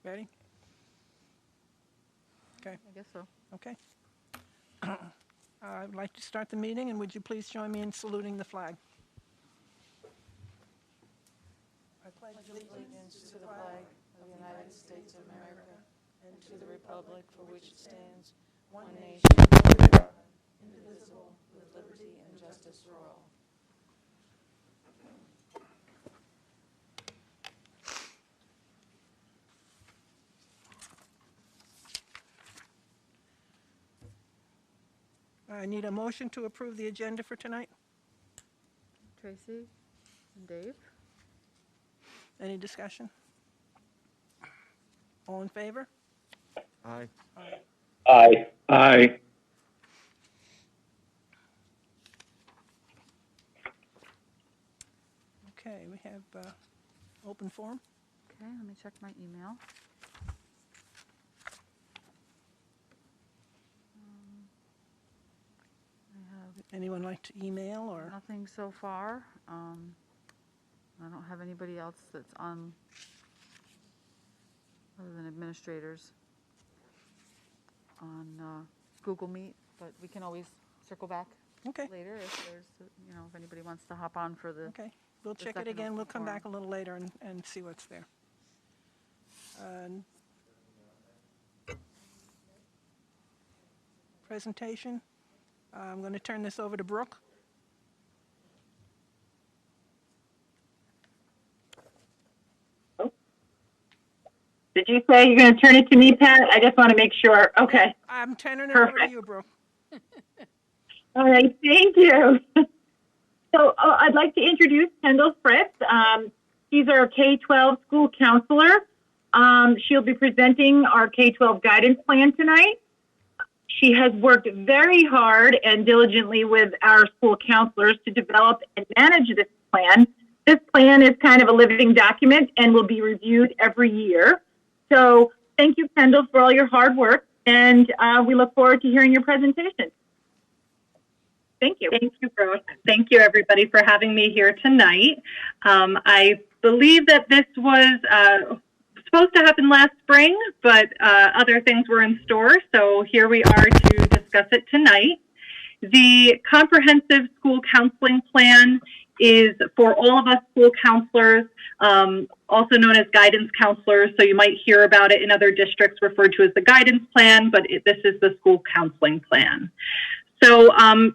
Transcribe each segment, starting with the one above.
Ready? Okay. I guess so. Okay. I'd like to start the meeting, and would you please join me in saluting the flag? I pledge Allegiance to the flag of the United States of America and to the republic for which it stands, one nation, under God, indivisible, with liberty and justice for all. I need a motion to approve the agenda for tonight. Tracy and Dave? Any discussion? All in favor? Aye. Aye. Aye. Okay, we have open forum. Okay, let me check my email. I have Anyone like to email or? nothing so far. I don't have anybody else that's on, other than administrators, on Google Meet, but we can always circle back Okay, later if there's, if anybody wants to hop on for the, okay. We'll The check it second again. open We'll come forum. back a little later and see what's there. Presentation. I'm going to turn this over to Brooke. Did you say you're going to turn it to me, Pat? I just want to make sure. Okay. I'm turning it over to Perfect. you, Brooke. All right. Thank you. So I'd like to introduce Kendall Fritz. She's our K-12 school counselor. She'll be presenting our K-12 guidance plan tonight. She has worked very hard and diligently with our school counselors to develop and manage this plan. This plan is kind of a living document and will be reviewed every year. So thank you, Kendall, for all your hard work, and we look forward to hearing your presentation. Thank you. Thank you, Brooke. Thank you, everybody, for having me here tonight. I believe that this was supposed to happen last spring, but other things were in store, so here we are to discuss it tonight. The Comprehensive School Counseling Plan is for all of us school counselors, also known as guidance counselors, so you might hear about it in other districts referred to as the guidance plan, but this is the school counseling plan. So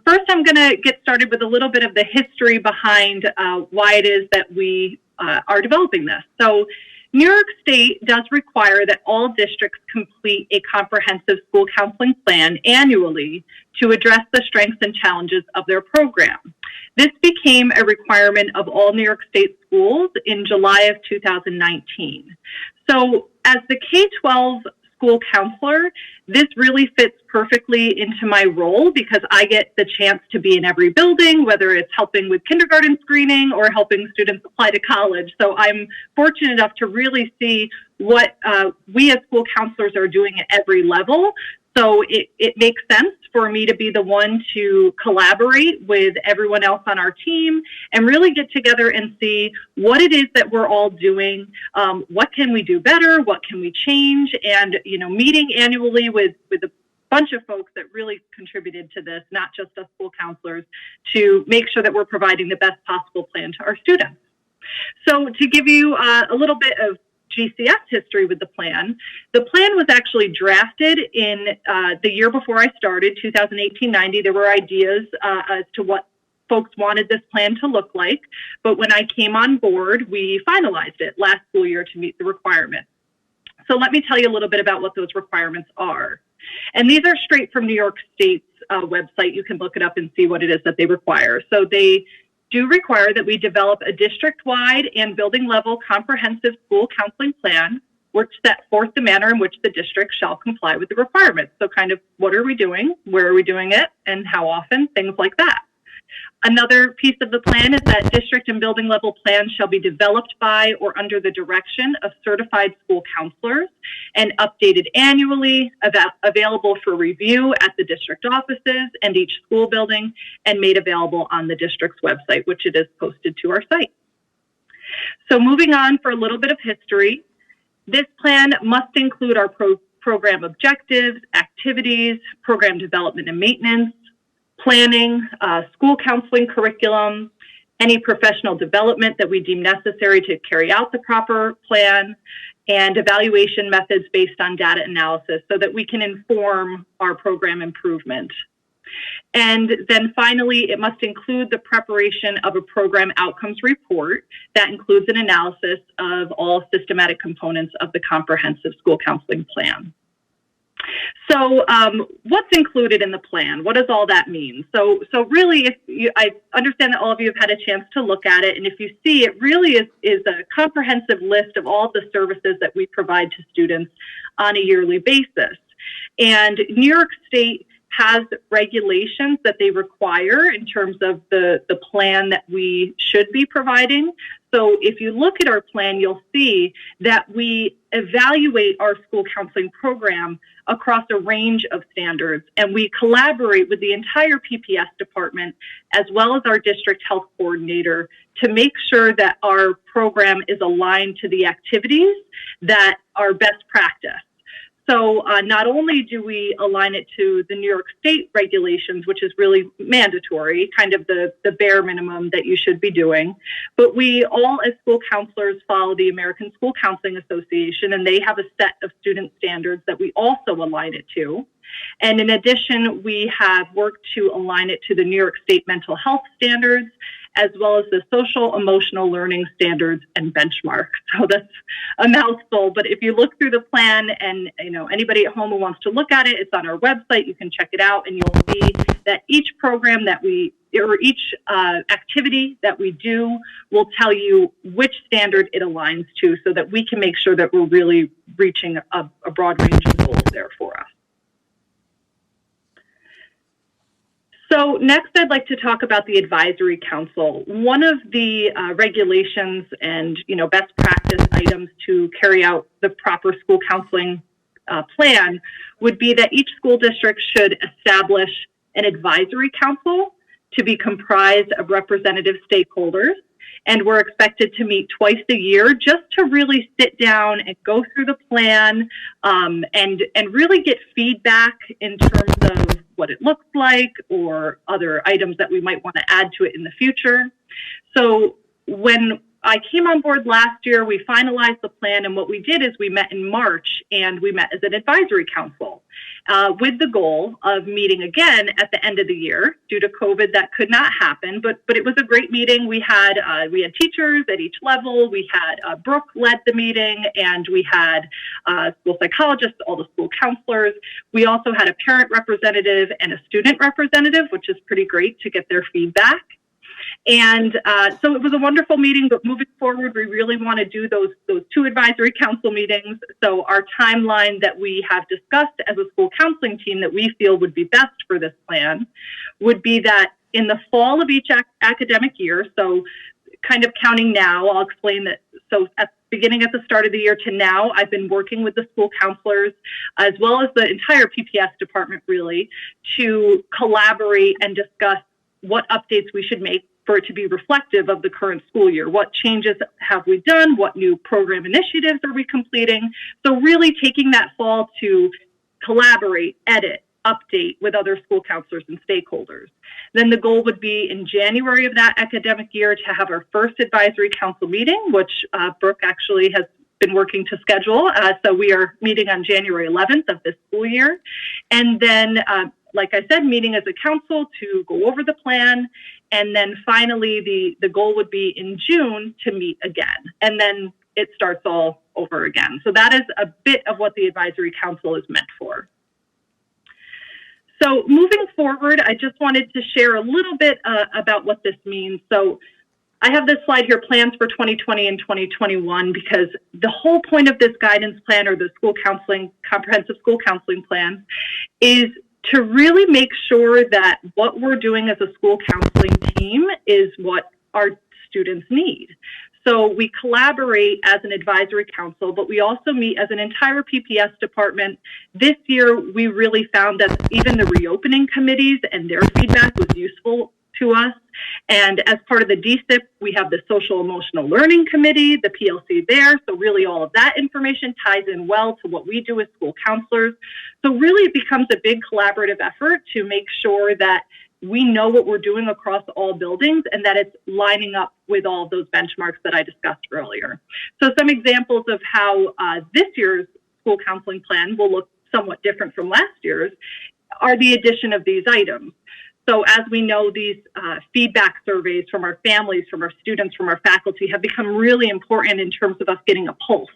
first I'm going to get started with a little bit of the history behind why it is that we are developing this. So New York State does require that all districts complete a comprehensive school counseling plan annually to address the strengths and challenges of their program. This became a requirement of all New York State schools in July of 2019. So as the K-12 school counselor, this really fits perfectly into my role because I get the chance to be in every building, whether it's helping with kindergarten screening or helping students apply to college. So I'm fortunate enough to really see what we as school counselors are doing at every level. So it makes sense for me to be the one to collaborate with everyone else on our team and really get together and see what it is that we're all doing, what can we do better, what can we change, and meeting annually with a bunch of folks that really contributed to this, not just us school counselors, to make sure that we're providing the best possible plan to our students. So to give you a little bit of GCS history with the plan was actually drafted in the year before I started, 2018-90. There were ideas as to what folks wanted this plan to look like, but when I came on board, we finalized it last school year to meet the requirements. So let me tell you a little bit about what those requirements are. And these are straight from New York State's website. You can look it up and see what it is that they require. So they do require that we develop a district-wide and building-level comprehensive school counseling plan, which set forth the manner in which the district shall comply with the requirements. So kind of what are we doing, where are we doing it, and how often, things like that. Another piece of the plan is that district and building level plans shall be developed by or under the direction of certified school counselors and updated annually, available for review at the district offices and each school building, and made available on the district's website, which it is posted to our site. So moving on for a little bit of history. This plan must include our program objectives, activities, program development and maintenance, planning, school counseling curriculum, any professional development that we deem necessary to carry out the proper plan, and evaluation methods based on data analysis so that we can inform our program improvement. And then finally, it must include the preparation of a program outcomes report that includes an analysis of all systematic components of the comprehensive school counseling plan. So what's included in the plan? What does all that mean? So really, I understand that all of you have had a chance to look at it, and if you see, it really is a comprehensive list of all the services that we provide to students on a yearly basis. And New York State has regulations that they require in terms of the plan that we should be providing. So if you look at our plan, you'll see that we evaluate our school counseling program across a range of standards, and we collaborate with the entire PPS department as well as our district health coordinator to make sure that our program is aligned to the activities that are best practice. So not only do we align it to the New York State regulations, which is really mandatory, kind of the bare minimum that you should be doing, but we all as school counselors follow the American School Counseling Association, and they have a set of student standards that we also align it to. And in addition, we have worked to align it to the New York State mental health standards, as well as the social emotional learning standards and benchmarks. So that's a mouthful, but if you look through the plan, and anybody at home who wants to look at it, it's on our website, you can check it out, and you'll see that each program that or each activity that we do will tell you which standard it aligns to so that we can make sure that we're really reaching a broad range of goals there for us. So next, I'd like to talk about the Advisory Council. One of the regulations and best practice items to carry out the proper school counseling plan would be that each school district should establish an advisory council to be comprised of representative stakeholders. And we're expected to meet twice a year just to really sit down and go through the plan and really get feedback in terms of what it looks like or other items that we might want to add to it in the future. So when I came on board last year, we finalized the plan, and what we did is we met in March, and we met as an advisory council with the goal of meeting again at the end of the year. Due to COVID, that could not happen, but it was a great meeting. We had teachers at each level. We had Brooke led the meeting, and we had school psychologists, all the school counselors. We also had a parent representative and a student representative, which is pretty great to get their feedback. And so it was a wonderful meeting, but moving forward, we really want to do those two advisory council meetings. So our timeline that we have discussed as a school counseling team that we feel would be best for this plan would be that in the fall of each academic year, so kind of counting now, I'll explain that. So beginning at the start of the year to now, I've been working with the school counselors as well as the entire PPS department really to collaborate and discuss what updates we should make for it to be reflective of the current school year. What changes have we done? What new program initiatives are we completing? So really taking that fall to collaborate, edit, update with other school counselors and stakeholders. Then the goal would be in January of that academic year to have our first advisory council meeting, which Brooke actually has been working to schedule. So we are meeting on January 11th of this school year. And then, like I said, meeting as a council to go over the plan. And then finally, the goal would be in June to meet again. And then it starts all over again. So that is a bit of what the advisory council is meant for. So moving forward, I just wanted to share a little bit about what this means. So I have this slide here, plans for 2020 and 2021, because the whole point of this guidance plan or the school counseling, comprehensive school counseling plan is to really make sure that what we're doing as a school counseling team is what our students need. So we collaborate as an advisory council, but we also meet as an entire PPS department. This year, we really found that even the reopening committees and their feedback was useful to us. And as part of the DSIP, we have the Social Emotional Learning Committee, the PLC there. So really all of that information ties in well to what we do as school counselors. So really it becomes a big collaborative effort to make sure that we know what we're doing across all buildings and that it's lining up with all of those benchmarks that I discussed earlier. So some examples of how this year's school counseling plan will look somewhat different from last year's are the addition of these items. So as we know, these feedback surveys from our families, from our students, from our faculty have become really important in terms of us getting a pulse.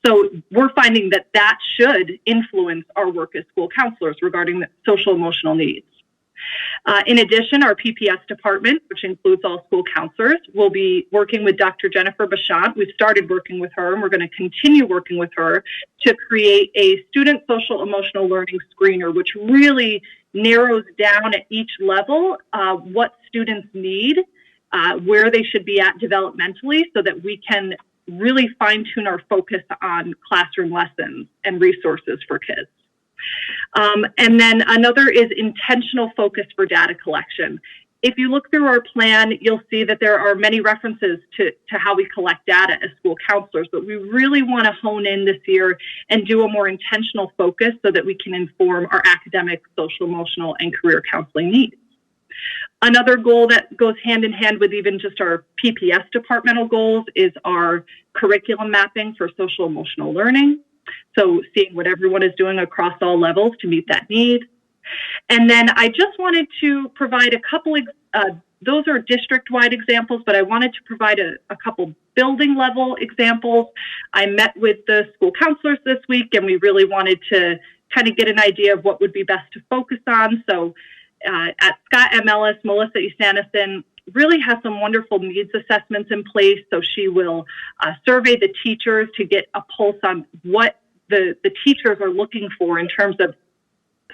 So we're finding that that should influence our work as school counselors regarding the social emotional needs. In addition, our PPS department, which includes all school counselors, will be working with Dr. Jennifer Bachant. We've started working with her, and we're going to continue working with her to create a student social emotional learning screener, which really narrows down at each level what students need, where they should be at developmentally, so that we can really fine-tune our focus on classroom lessons and resources for kids. And then another is intentional focus for data collection. If you look through our plan, you'll see that there are many references to how we collect data as school counselors, but we really want to hone in this year and do a more intentional focus so that we can inform our academic, social, emotional, and career counseling needs. Another goal that goes hand in hand with even just our PPS departmental goals is our curriculum mapping for social emotional learning. So seeing what everyone is doing across all levels to meet that need. And then I just wanted to provide a couple, those are district-wide examples, but I wanted to provide a couple building level examples. I met with the school counselors this week, and we really wanted to kind of get an idea of what would be best to focus on. So at Scott M. Ellis, Melissa Esanison really has some wonderful needs assessments in place. So she will survey the teachers to get a pulse on what the teachers are looking for in terms of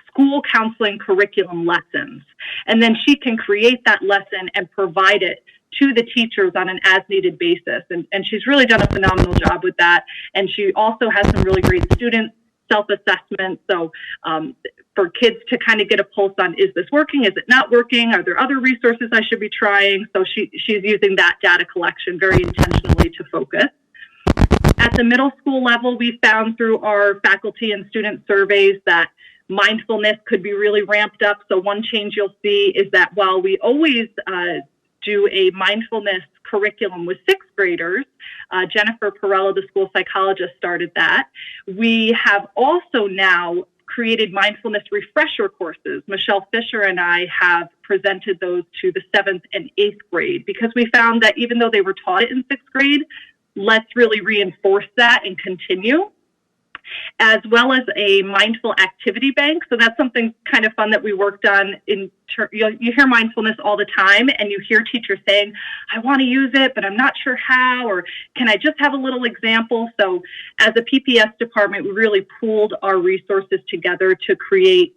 school counseling curriculum lessons. And then she can create that lesson and provide it to the teachers on an as-needed basis. And she's really done a phenomenal job with that. And she also has some really great student self-assessment. So for kids to kind of get a pulse on, is this working? Is it not working? Are there other resources I should be trying? So she's using that data collection very intentionally to focus. At the middle school level, we found through our faculty and student surveys that mindfulness could be really ramped up. So one change you'll see is that while we always do a mindfulness curriculum with sixth graders, Jennifer Perella, the school psychologist, started that. We have also now created mindfulness refresher courses. Michelle Fisher and I have presented those to the 7th and 8th grade because we found that even though they were taught it in 6th grade, let's really reinforce that and continue, as well as a mindful activity bank. So that's something kind of fun that we worked on. You hear mindfulness all the time, and you hear teachers saying, I want to use it, but I'm not sure how, or can I just have a little example? So as a PPS department, we really pooled our resources together to create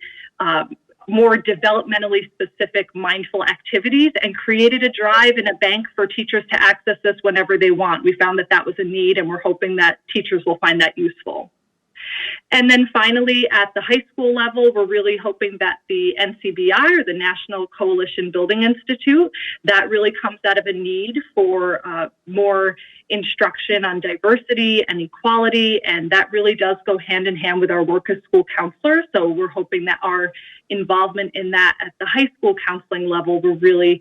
more developmentally specific mindful activities and created a drive and a bank for teachers to access this whenever they want. We found that that was a need, and we're hoping that teachers will find that useful. And then finally, at the high school level, we're really hoping that the NCBI, or the National Coalition Building Institute, that really comes out of a need for more instruction on diversity and equality, and that really does go hand in hand with our work as school counselors. So we're hoping that our involvement in that at the high school counseling level will really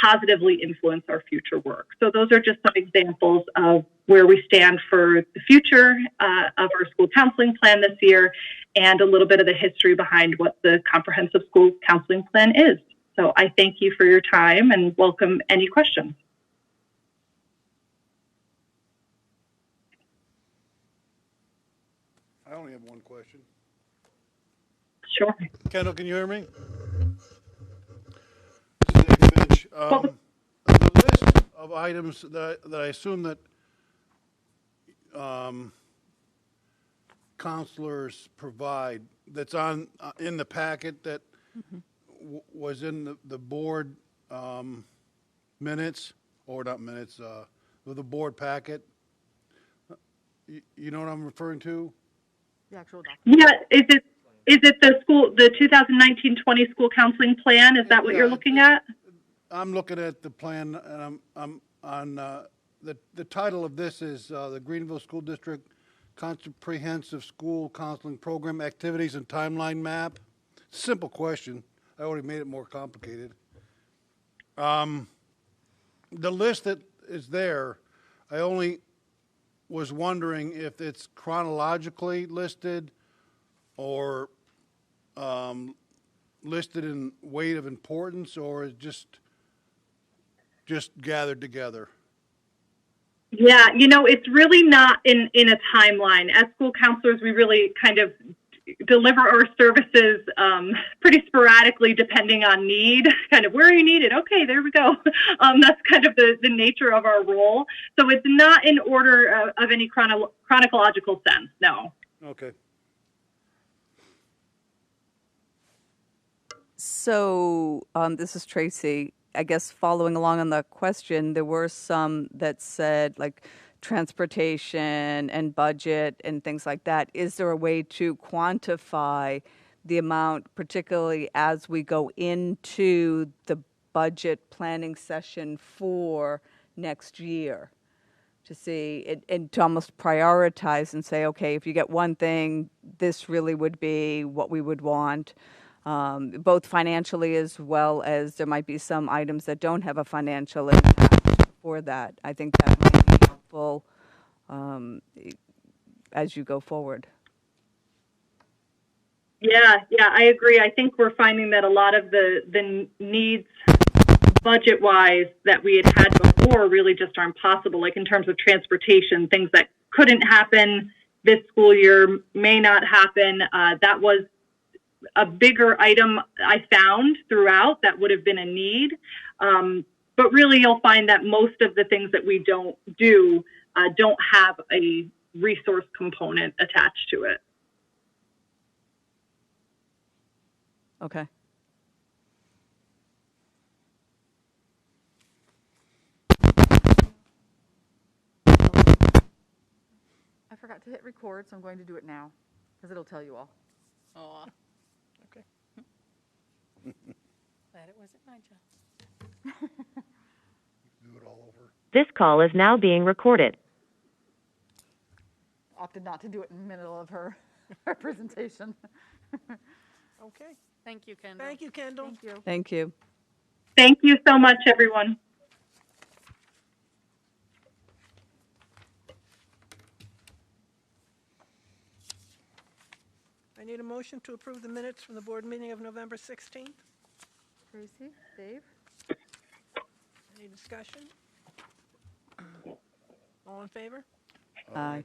positively influence our future work. So those are just some examples of where we stand for the future of our school counseling plan this year, and a little bit of the history behind what the comprehensive school counseling plan is. So I thank you for your time and welcome any questions. I only have one question. Sure. Kendall, can you hear me? This is Dave Finch. The list of items that I assume that counselors provide, that's on in the packet that was in the board minutes, or not minutes, with the board packet. You know what I'm referring to? The actual document. Yeah, is it the 2019-20 school counseling plan? Is that what you're looking at? I'm looking at the plan, and I'm on, the title of this is, the Greenville School District Comprehensive School Counseling Program Activities and Timeline Map. Simple question. I already made it more complicated. The list that is there, I only was wondering if it's chronologically listed or listed in weight of importance, or is just gathered together? Yeah, it's really not in a timeline. As school counselors, we really kind of deliver our services pretty sporadically depending on need, kind of where are you needed? Okay, there we go. That's kind of the nature of our role. So it's not in order of any chronological sense, no. Okay. So this is Tracy. I guess following along on the question, there were some that said like transportation and budget and things like that. Is there a way to quantify the amount, particularly as we go into the budget planning session for next year? To see and to almost prioritize and say, okay, if you get one thing, this really would be what we would want. Both financially as well as there might be some items that don't have a financial impact for that. I think that might be helpful as you go forward. Yeah, I agree. I think we're finding that a lot of the needs budget-wise that we had before really just aren't possible, like in terms of transportation, things that couldn't happen this school year may not happen. That was a bigger item I found throughout that would have been a need. But really you'll find that most of the things that we don't do don't have a resource component attached to it. Okay. I forgot to hit record, so I'm going to do it now because it'll tell you all. Oh, okay. Glad it wasn't my job. Do it all over. This call is now being recorded. Opted not to do it in the middle of her, her presentation. Okay. Thank you, Kendall. Thank you, Kendall. Thank you. Thank you. Thank you so much, everyone. I need a motion to approve the minutes from the board meeting of November 16th. Tracy, Dave? Any discussion? All in favor? Aye.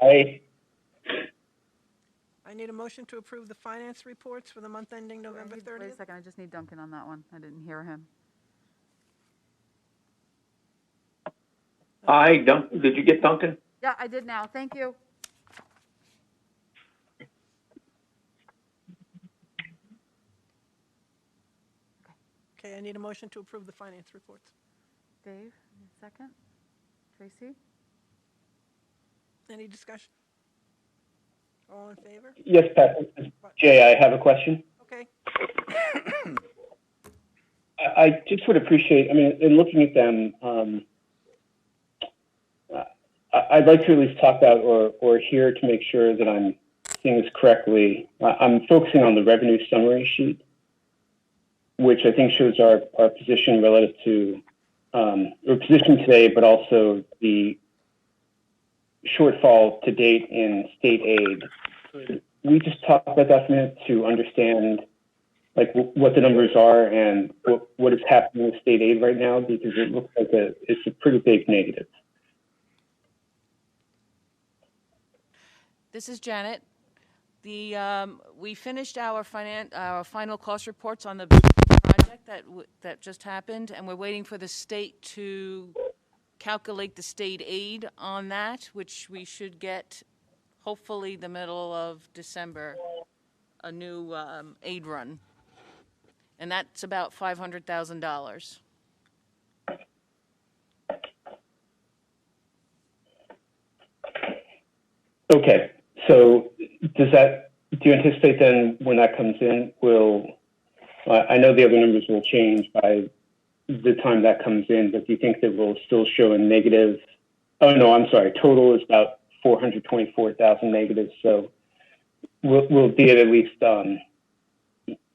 Aye. I need a motion to approve the finance reports for the month ending November Wait a 30th. second, I just need Duncan on that one. I didn't hear him. Aye. Did you get Duncan? Yeah, I did now. Thank you. Okay, I need a motion to approve the finance reports. Dave, second. Tracy? Any discussion? All in favor? Yes, Pat. This is Jay, I have a question. Okay. I just would appreciate, in looking at them, I'd like to at least talk about or hear to make sure that I'm seeing this correctly. I'm focusing on the revenue summary sheet, which I think shows our position relative to, or position today, but also the shortfall to date in state aid. Could we just talk about that for a minute to understand what the numbers are and what is happening with state aid right now? Because it looks like it's a pretty big negative. This is Janet. We finished our final cost reports on the project that just happened, and we're waiting for the state to calculate the state aid on that, which we should get hopefully the middle of December, a new aid run. And that's about $500,000. Okay, so do you anticipate then when that comes in, I know the other numbers will change by the time that comes in, but do you think that we'll still show a negative? Oh, no, I'm sorry. Total is about 424,000 negative. So we'll be at least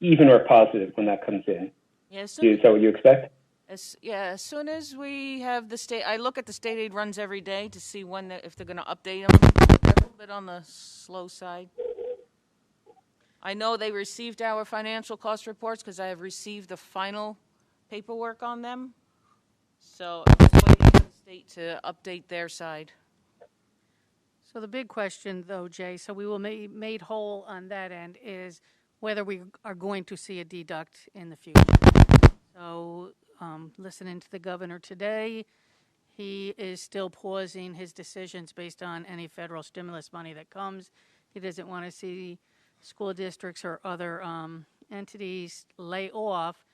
even or positive when that comes in. Yeah, Is that what you expect? as soon as we have the state, I look at the state aid runs every day to see when if they're going to update them. They're a little bit on the slow side. I know they received our financial cost reports because I have received the final paperwork on them. So I'm just waiting for the state to update their side. So the big question, though, Jay, so we will be made whole on that end, is whether we are going to see a deduct in the future. So listening to the governor today, he is still pausing his decisions based on any federal stimulus money that comes. He doesn't want to see school districts or other entities lay off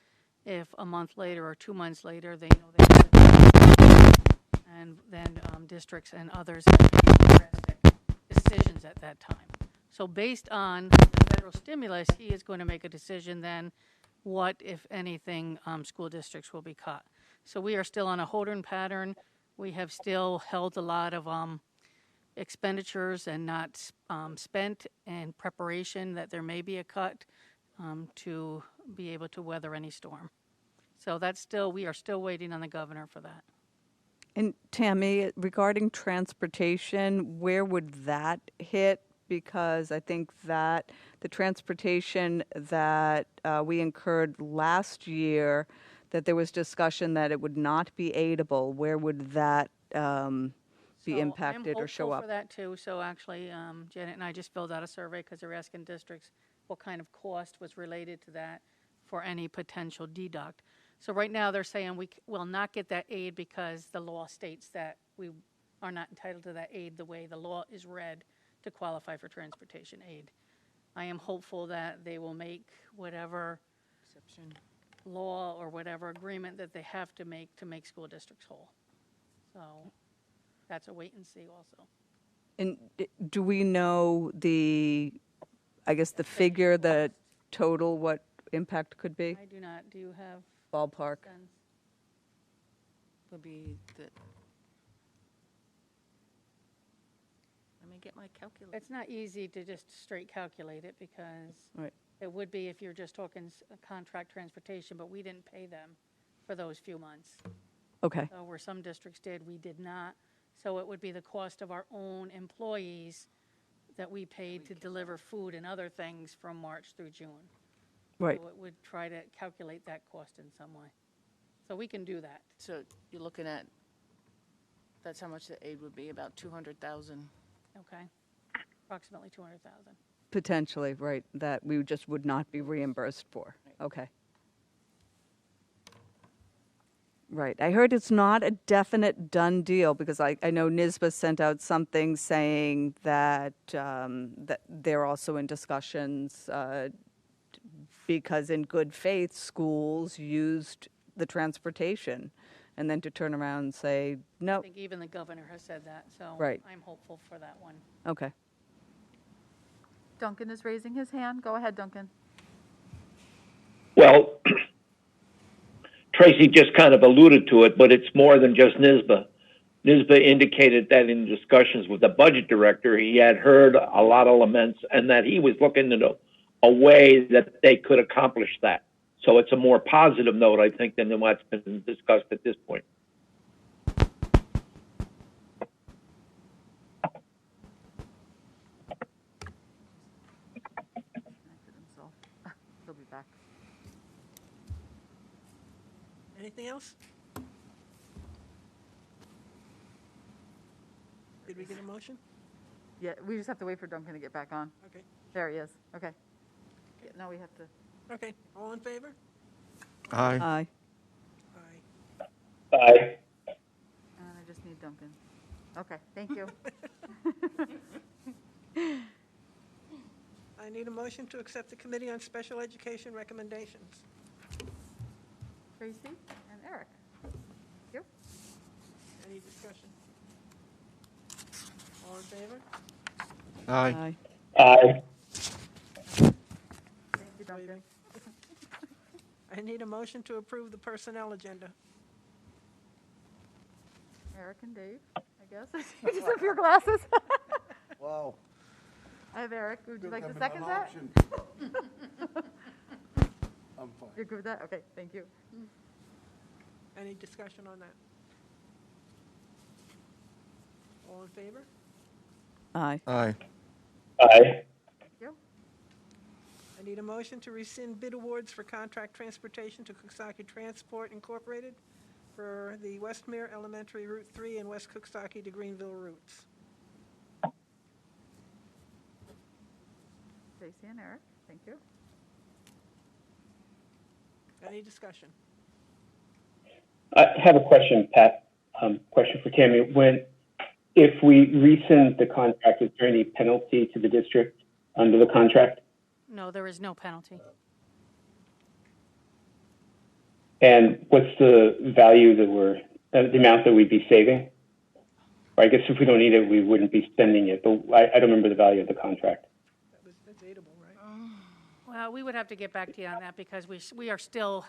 if a month later or 2 months later they know they have a and then districts and others have to make drastic decisions at that time. So based on the federal stimulus, he is going to make a decision then what, if anything, school districts will be cut. So we are still on a holding pattern. We have still held a lot of expenditures and not spent in preparation that there may be a cut to be able to weather any storm. So that's still, we are still waiting on the governor for that. And Tammy, regarding transportation, where would that hit? Because I think that the transportation that we incurred last year, that there was discussion that it would not be aidable. Where would that be impacted or show I'm hopeful up? for that too. So actually, Janet and I just filled out a survey because they're asking districts what kind of cost was related to that for any potential deduct. So right now they're saying we will not get that aid because the law states that we are not entitled to that aid the way the law is read to qualify for transportation aid. I am hopeful that they will make whatever law or whatever agreement that they have to make school districts whole. So that's a wait and see also. And do we know the, I guess, the figure, the total, what impact could be? I do not. Do you have Ballpark. sense? Would be the. Let me get my calculator. It's not easy to just straight calculate it because Right. it would be if you're just talking contract transportation, but we didn't pay them for those few months. Okay. So where some districts did, we did not. So it would be the cost of our own employees that we paid to deliver food and other things from March through June. Right. So it would try to calculate that cost in some way. So we can do that. So you're looking at, that's how much the aid would be, about 200,000. Okay? Approximately 200,000. Potentially, right, that we just would not be reimbursed for. Okay. Right. I heard it's not a definite done deal because I know NISBA sent out something saying that that they're also in discussions because in good faith schools used the transportation and then to turn around and say, I no, think even the governor has said that, so Right. I'm hopeful for that one. okay. Duncan is raising his hand. Go ahead, Duncan. Well, Tracy just kind of alluded to it, but it's more than just NISBA. NISBA indicated that in discussions with the budget director, he had heard a lot of laments and that he was looking into a way that they could accomplish that. So it's a more positive note, I think, than what's been discussed at this point. Connected himself. He'll be back. Anything else? Did we get a motion? Yeah, we just have to wait for Duncan to get back on. Okay. There he is. Okay. Yeah, now we have to. Okay, all in favor? Aye. Aye. Aye. Aye. And I just need Duncan. Okay, thank you. I need a motion to accept the Committee on Special Education recommendations. Tracy and Eric. Thank you. Any discussion? All in favor? Aye. Aye. Aye. Thank you, Duncan. I need a motion to approve the personnel agenda. Eric and Dave, I guess. You just have your glasses. Wow. I have Eric. Would you Good, like I to mean, second an that? option. I'm fine. You're good with that? Okay, thank you. Any discussion on that? All in favor? Aye. Aye. Aye. Thank you. I need a motion to rescind bid awards for contract transportation to Cooksaki Transport Incorporated for the Westmere Elementary Route 3 and West Cooksaki to Greenville routes. Tracy and Eric, thank you. Any discussion? I have a question, Pat. Question for Tammy. If we rescind the contract, is there any penalty to the district under the contract? No, there is no penalty. And what's the value the amount that we'd be saving? Or I guess if we don't need it, we wouldn't be spending it, but I don't remember the value of the contract. That's debatable, right? Well, we would have to get back to you on that because we are still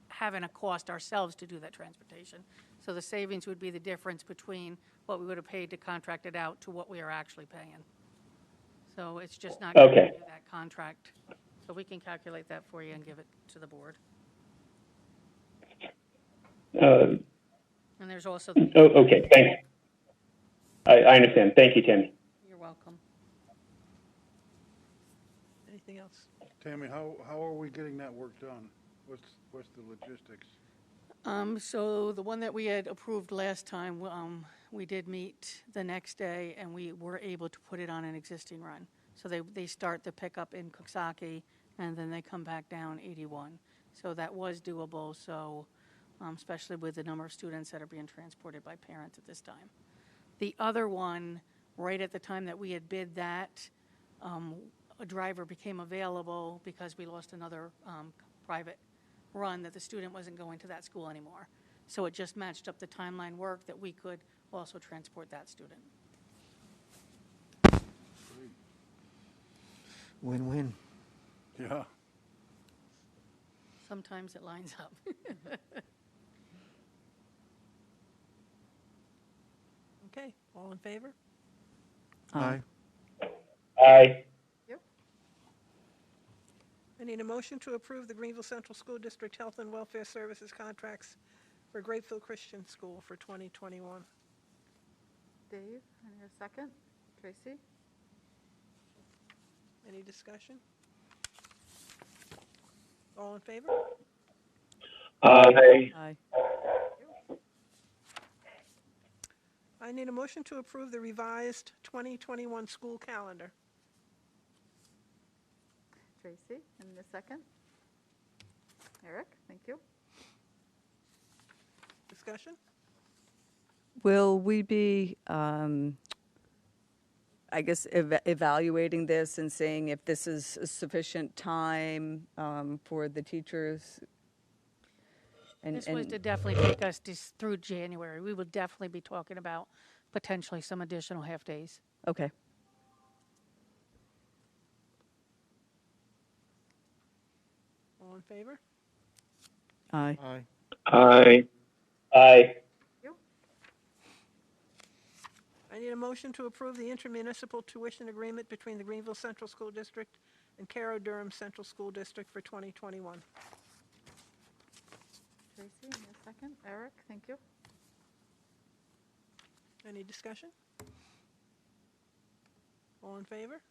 having a cost ourselves to do that transportation. So the savings would be the difference between what we would have paid to contract it out to what we are actually paying. So it's just not going to Okay. be that contract. So we can calculate that for you and give it to the board. And there's also, Okay, thanks. I understand. Thank you, Tammy. you're welcome. Anything else? Tammy, how are we getting that work done? What's the logistics? So the one that we had approved last time, we did meet the next day and we were able to put it on an existing run. So they start the pickup in Cooksaki and then they come back down 81. So that was doable, so especially with the number of students that are being transported by parents at this time. The other one, right at the time that we had bid that, a driver became available because we lost another private run that the student wasn't going to that school anymore. So it just matched up the timeline work that we could also transport that student. Win-win. Yeah. Sometimes it lines up. Okay, all in favor? Aye. Aye. I need a motion to approve the Greenville Central School District Health and Welfare Services contracts for Grapeville Christian School for 2021. Dave, and your second. Tracy? Any discussion? All in favor? Aye. Aye. I need a motion to approve the revised 2021 school calendar. Tracy, and the second. Eric, thank you. Discussion? Will we be, I guess, evaluating this and seeing if this is a sufficient time for the teachers? This was to definitely take us through January. We will definitely be talking about potentially some additional half-days. Okay. All in favor? Aye. Aye. Aye. Aye. I need a motion to approve the intermunicipal tuition agreement between the Greenville Central School District and Caro Durham Central School District for 2021. Tracy, and your second. Eric, thank you. Any discussion? All in favor?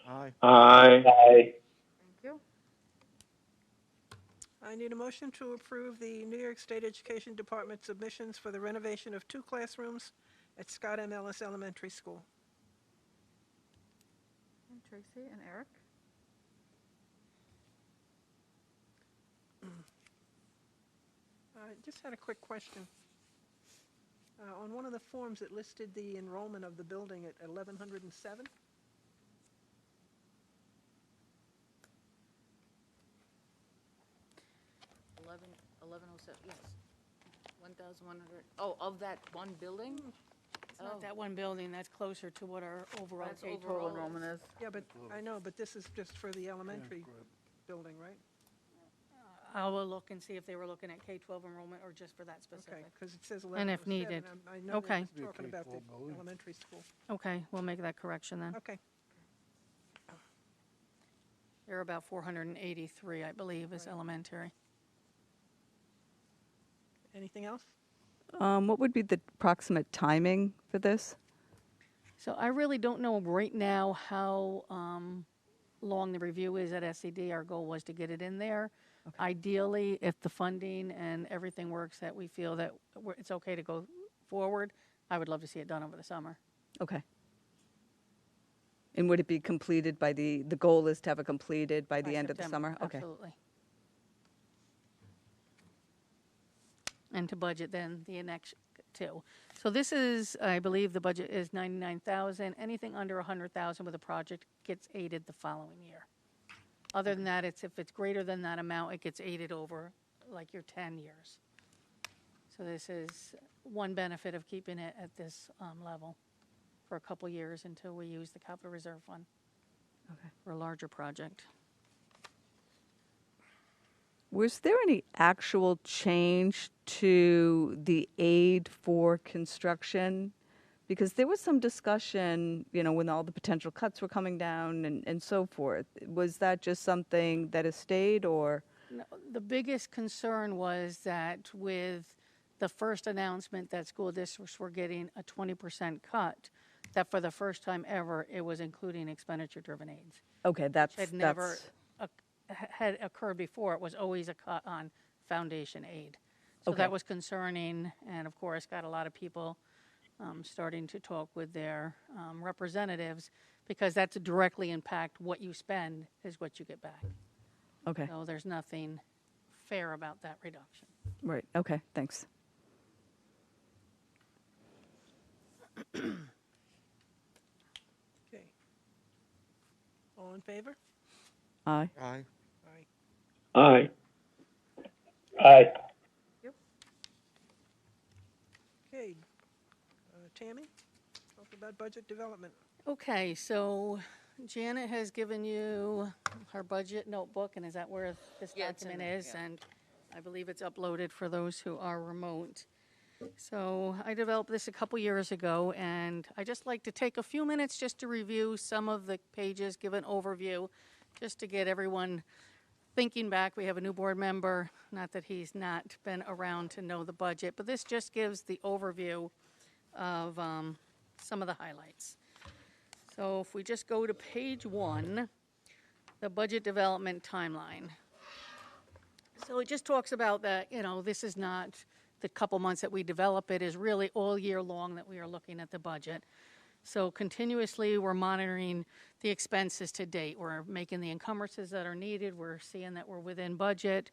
Aye. Aye. Aye. Thank you. I need a motion to approve the New York State Education Department submissions for the renovation of 2 classrooms at Scott M. Ellis Elementary School. And Tracy and Eric. I just had a quick question. On one of the forms, it listed the enrollment of the building at 1,107. Eleven oh seven, yes. 1,100, oh, of that one building? It's not that one building, that's closer to what our overall That's K overall total enrollment is. Yeah, but I know, but this is just for the elementary building, right? I will look and see if they were looking at K-12 enrollment or just for that Okay, specific. because it says And if 1107. needed. I know Okay. they were talking about the K-12 building. elementary school. Okay, we'll make that correction then. Okay, They're about 483, I believe, is Right. elementary. anything else? What would be the approximate timing for this? So I really don't know right now how long the review is at SCD. Our goal was to get it in there. Ideally, if the funding and everything works, that we feel that it's okay to go forward, I would love to see it done over the summer. Okay. And would it be completed by the goal is to have it completed by the By end of the September, summer? Okay. Absolutely. And to budget then the next two. So this is, I believe the budget is 99,000. Anything under 100,000 with a project gets aided the following year. Other than that, if it's greater than that amount, it gets aided over like your 10 years. So this is one benefit of keeping it at this level for a couple years until we use the capital reserve fund for a larger project. Was there any actual change to the aid for construction? Because there was some discussion, when all the potential cuts were coming down and so forth. Was that just something that has stayed, or? No, the biggest concern was that with the first announcement that school districts were getting a 20% cut, that for the first time ever, it was including expenditure-driven aids. Okay, that's, Had never had occurred before. It was always a cut on foundation aid. So Okay. that was concerning, and of course, got a lot of people starting to talk with their representatives, because that's directly impact what you spend is what you get back. okay, So there's nothing fair about that reduction. right, okay, thanks. Okay. All in favor? Aye. Aye. Aye. Aye. Aye. Okay. Tammy, talk about budget development. Okay, so Janet has given you her budget notebook, and is that where this Yeah, it's in document there, is? yeah. And I believe it's uploaded for those who are remote. So I developed this a couple years ago, and I just like to take a few minutes just to review some of the pages, give an overview, just to get everyone thinking back. We have a new board member, not that he's not been around to know the budget, but this just gives the overview of some of the highlights. So if we just go to page 1, the budget development timeline. So it just talks about that, this is not the couple months that we develop it, is really all year long that we are looking at the budget. So continuously, we're monitoring the expenses to date. We're making the encumbrances that are needed. We're seeing that we're within budget,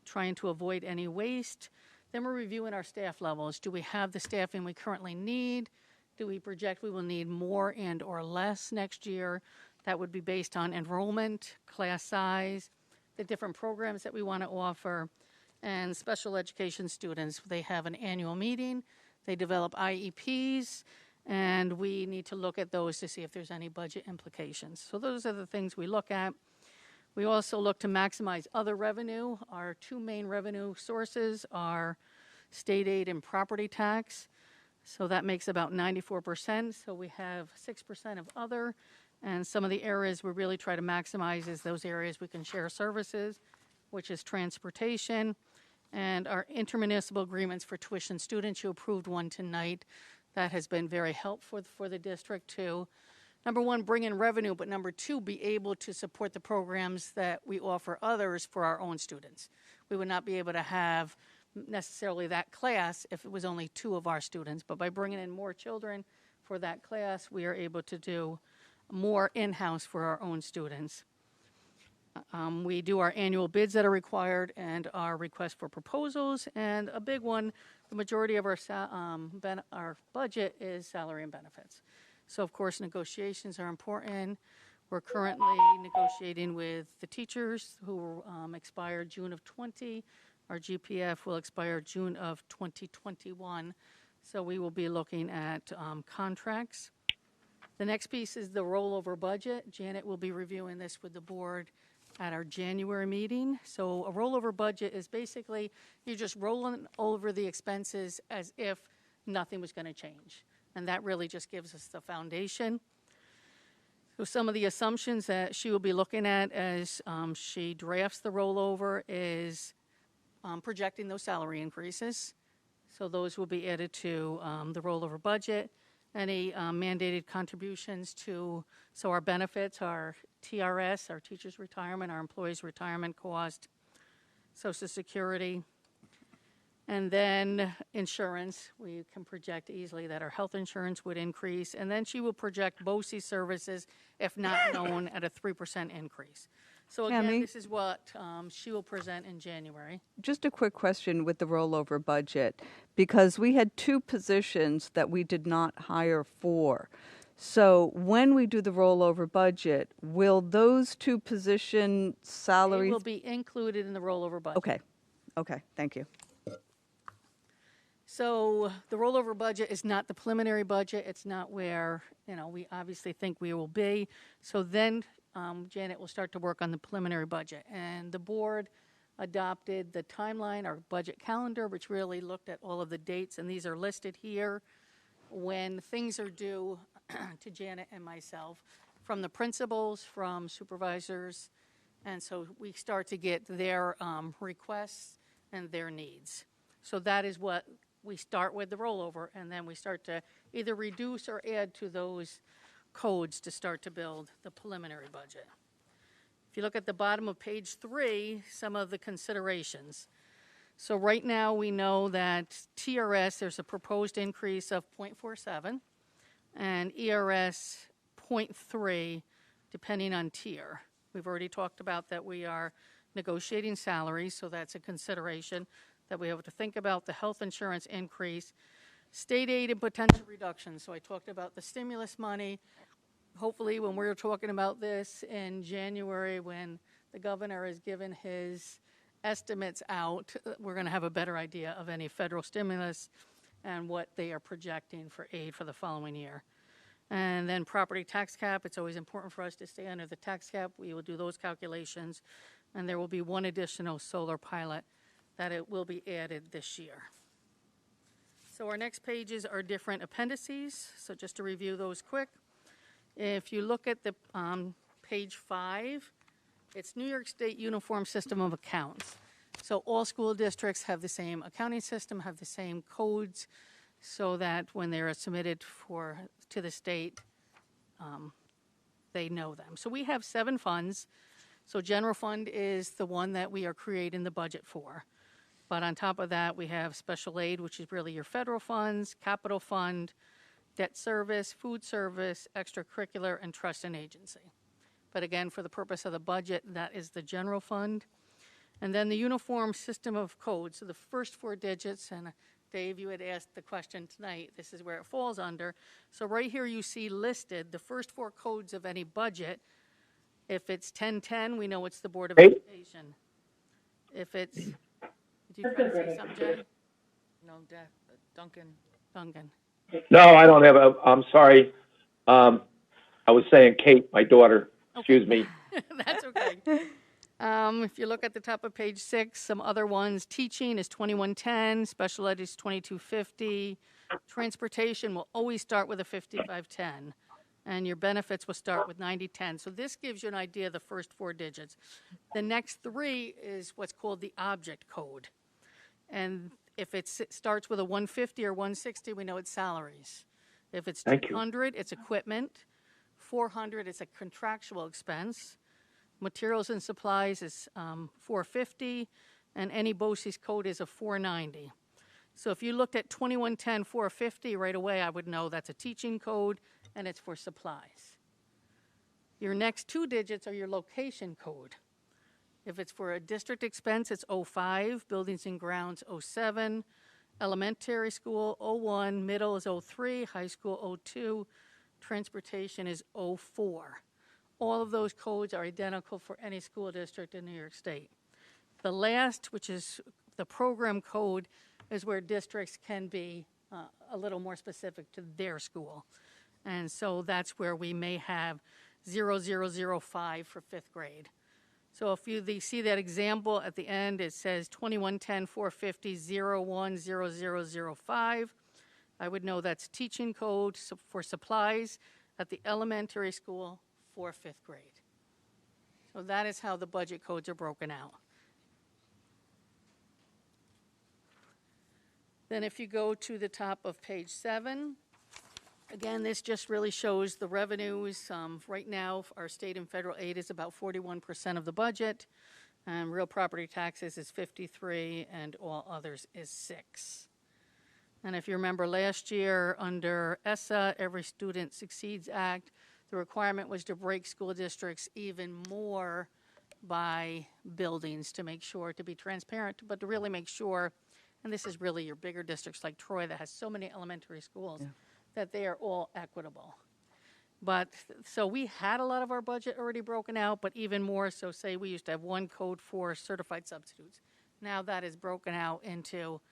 trying to avoid any waste. Then we're reviewing our staff levels. Do we have the staffing we currently need? Do we project we will need more and or less next year? That would be based on enrollment, class size, the different programs that we want to offer, and special education students. They have an annual meeting. They develop IEPs, and we need to look at those to see if there's any budget implications. So those are the things we look at. We also look to maximize other revenue. Our two main revenue sources are state aid and property tax. So that makes about 94%. So we have 6% of other. And some of the areas we really try to maximize is those areas we can share services, which is transportation, and our intermunicipal agreements for tuition students. You approved one tonight. That has been very helpful for the district to, number one, bring in revenue, but number two, be able to support the programs that we offer others for our own students. We would not be able to have necessarily that class if it was only 2 of our students, but by bringing in more children for that class, we are able to do more in-house for our own students. We do our annual bids that are required and our request for proposals, and a big one, the majority of our budget is salary and benefits. So, of course, negotiations are important. We're currently negotiating with the teachers who expired June of 20. Our GPF will expire June of 2021. So we will be looking at contracts. The next piece is the rollover budget. Janet will be reviewing this with the board at our January meeting. So a rollover budget is basically you're just rolling over the expenses as if nothing was going to change. And that really just gives us the foundation. So some of the assumptions that she will be looking at as she drafts the rollover is projecting those salary increases. So those will be added to the rollover budget. Any mandated contributions to, so our benefits, our TRS, our teachers' retirement, our employees' retirement cost, Social Security, and then insurance. We can project easily that our health insurance would increase, and then she will project BOCE services, if not known, at a 3% increase. So again, Tammy? this is what she will present in January. Just a quick question with the rollover budget, because we had 2 positions that we did not hire for. So when we do the rollover budget, will those 2 position They salaries? will be included in the rollover budget. Okay, thank you. So the rollover budget is not the preliminary budget. It's not where, we obviously think we will be. So then Janet will start to work on the preliminary budget. And the board adopted the timeline, our budget calendar, which really looked at all of the dates, and these are listed here when things are due to Janet and myself from the principals, from supervisors, and so we start to get their requests and their needs. So that is what we start with, the rollover, and then we start to either reduce or add to those codes to start to build the preliminary budget. If you look at the bottom of page 3, some of the considerations. So right now we know that TRS, there's a proposed increase of 0.47 and ERS 0.3 depending on tier. We've already talked about that we are negotiating salaries, so that's a consideration that we have to think about. The health insurance increase, state aid and potential reductions. So I talked about the stimulus money. Hopefully when we're talking about this in January, when the governor has given his estimates out, we're going to have a better idea of any federal stimulus and what they are projecting for aid for the following year. And then property tax cap, it's always important for us to stay under the tax cap. We will do those calculations. And there will be 1 additional solar pilot that it will be added this year. So our next pages are different appendices. So just to review those quick. If you look at the page 5, it's New York State Uniform System of Accounts. So all school districts have the same accounting system, have the same codes, so that when they're submitted to the state, they know them. So we have 7 funds. So general fund is the one that we are creating the budget for. But on top of that, we have special aid, which is really your federal funds, capital fund, debt service, food service, extracurricular, and trust and agency. But again, for the purpose of the budget, that is the general fund. And then the uniform system of codes, so the first 4 digits, and Dave, you had asked the question tonight, this is where it falls under. So right here you see listed the first 4 codes of any budget. If it's 1010, we know it's the Board of Education. If it's, did you try to say something, Jay? No, Duncan. Duncan. No, I don't have I'm sorry. I was saying Kate, my daughter. Excuse me. That's okay. If you look at the top of page 6, some other ones, teaching is 2110, special ed is 2250, transportation will always start with a 5510, and your benefits will start with 9010. So this gives you an idea of the first 4 digits. The next 3 is what's called the object code. And if it starts with a 150 or 160, we know it's salaries. If it's 200, it's equipment. 400, it's a contractual expense. Materials and supplies is 450, and any BOCES code is a 490. So if you looked at 2110 450 right away, I would know that's a teaching code, and it's for supplies. Your next 2 digits are your location code. If it's for a district expense, it's 05, buildings and grounds 07, elementary school 01, middle is 03, high school 02, transportation is 04. All of those codes are identical for any school district in New York State. The last, which is the program code, is where districts can be a little more specific to their school. And so that's where we may have 0005 for 5th grade. So if you see that example at the end, it says 2110 450 010005. I would know that's teaching code for supplies at the elementary school for 5th grade. So that is how the budget codes are broken out. Then if you go to the top of page 7, again, this just really shows the revenues. Right now, our state and federal aid is about 41% of the budget. Real property taxes is 53, and all others is 6. And if you remember last year, under ESSA, Every Student Succeeds Act, the requirement was to break school districts even more by buildings to make sure, to be transparent, but to really make sure, and this is really your bigger districts like Troy that has so many elementary schools, that they are all equitable. But, so we had a lot of our budget already broken out, but even more so, say we used to have one code for certified substitutes. Now that is broken out into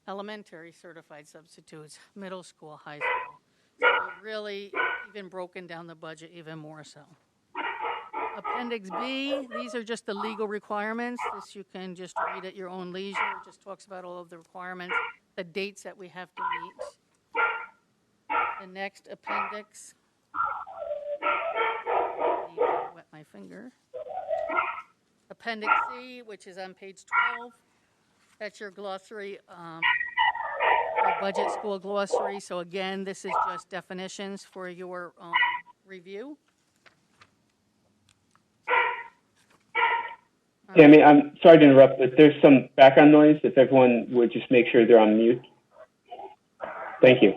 elementary certified substitutes, middle school, high school. So we've really even broken down the budget even more so. Appendix B, these are just the legal requirements. This you can just read at your own leisure. It just talks about all of the requirements, the dates that we have to meet. The next appendix. I need to wet my finger. Appendix C, which is on page 12. That's your glossary, your budget school glossary. So again, this is just definitions for your review. Tammy, I'm sorry to interrupt, but there's some background noise. If everyone would just make sure they're on mute. Thank you.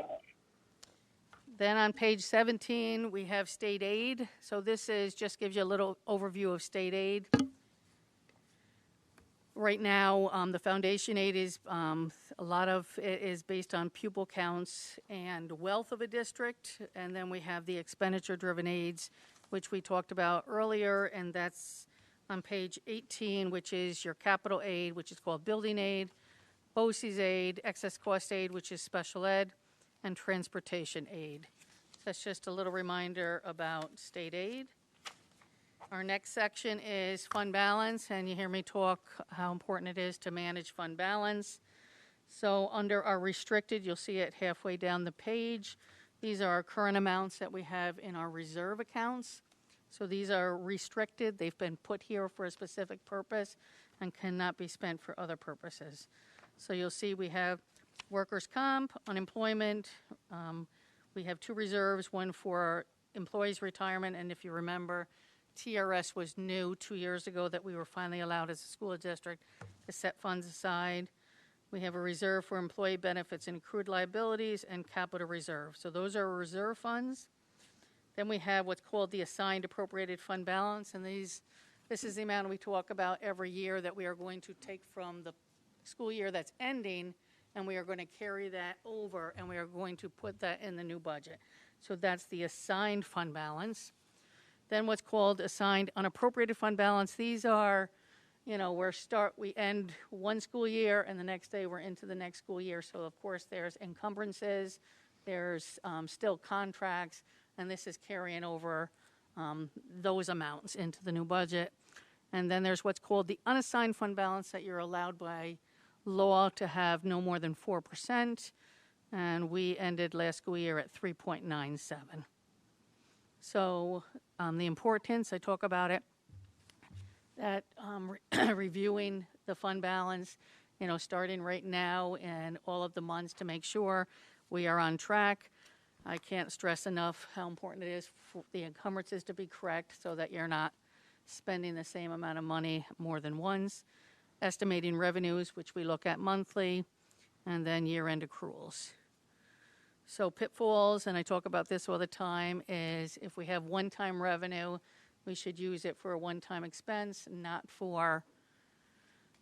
Then on page 17, we have state aid. So this is just gives you a little overview of state aid. Right now, the foundation aid is, a lot of it is based on pupil counts and wealth of a district. And then we have the expenditure-driven aids, which we talked about earlier, and that's on page 18, which is your capital aid, which is called building aid, BOCES aid, excess cost aid, which is special ed, and transportation aid. That's just a little reminder about state aid. Our next section is fund balance, and you hear me talk how important it is to manage fund balance. So under our restricted, you'll see it halfway down the page. These are our current amounts that we have in our reserve accounts. So these are restricted. They've been put here for a specific purpose and cannot be spent for other purposes. So you'll see we have workers' comp, unemployment. We have 2 reserves, one for employees' retirement, and if you remember, TRS was new 2 years ago that we were finally allowed as a school district to set funds aside. We have a reserve for employee benefits and accrued liabilities and capital reserve. So those are reserve funds. Then we have what's called the assigned appropriated fund balance, and this is the amount we talk about every year that we are going to take from the school year that's ending, and we are going to carry that over, and we are going to put that in the new budget. So that's the assigned fund balance. Then what's called assigned unappropriated fund balance. These are, we end one school year, and the next day we're into the next school year. So of course there's encumbrances, there's still contracts, and this is carrying over those amounts into the new budget. And then there's what's called the unassigned fund balance that you're allowed by law to have no more than 4%, and we ended last school year at 3.97. So the importance, I talk about it, that reviewing the fund balance, starting right now and all of the months to make sure we are on track. I can't stress enough how important it is for the encumbrances to be correct so that you're not spending the same amount of money more than once. Estimating revenues, which we look at monthly, and then year-end accruals. So pitfalls, and I talk about this all the time, is if we have one-time revenue, we should use it for a one-time expense, not for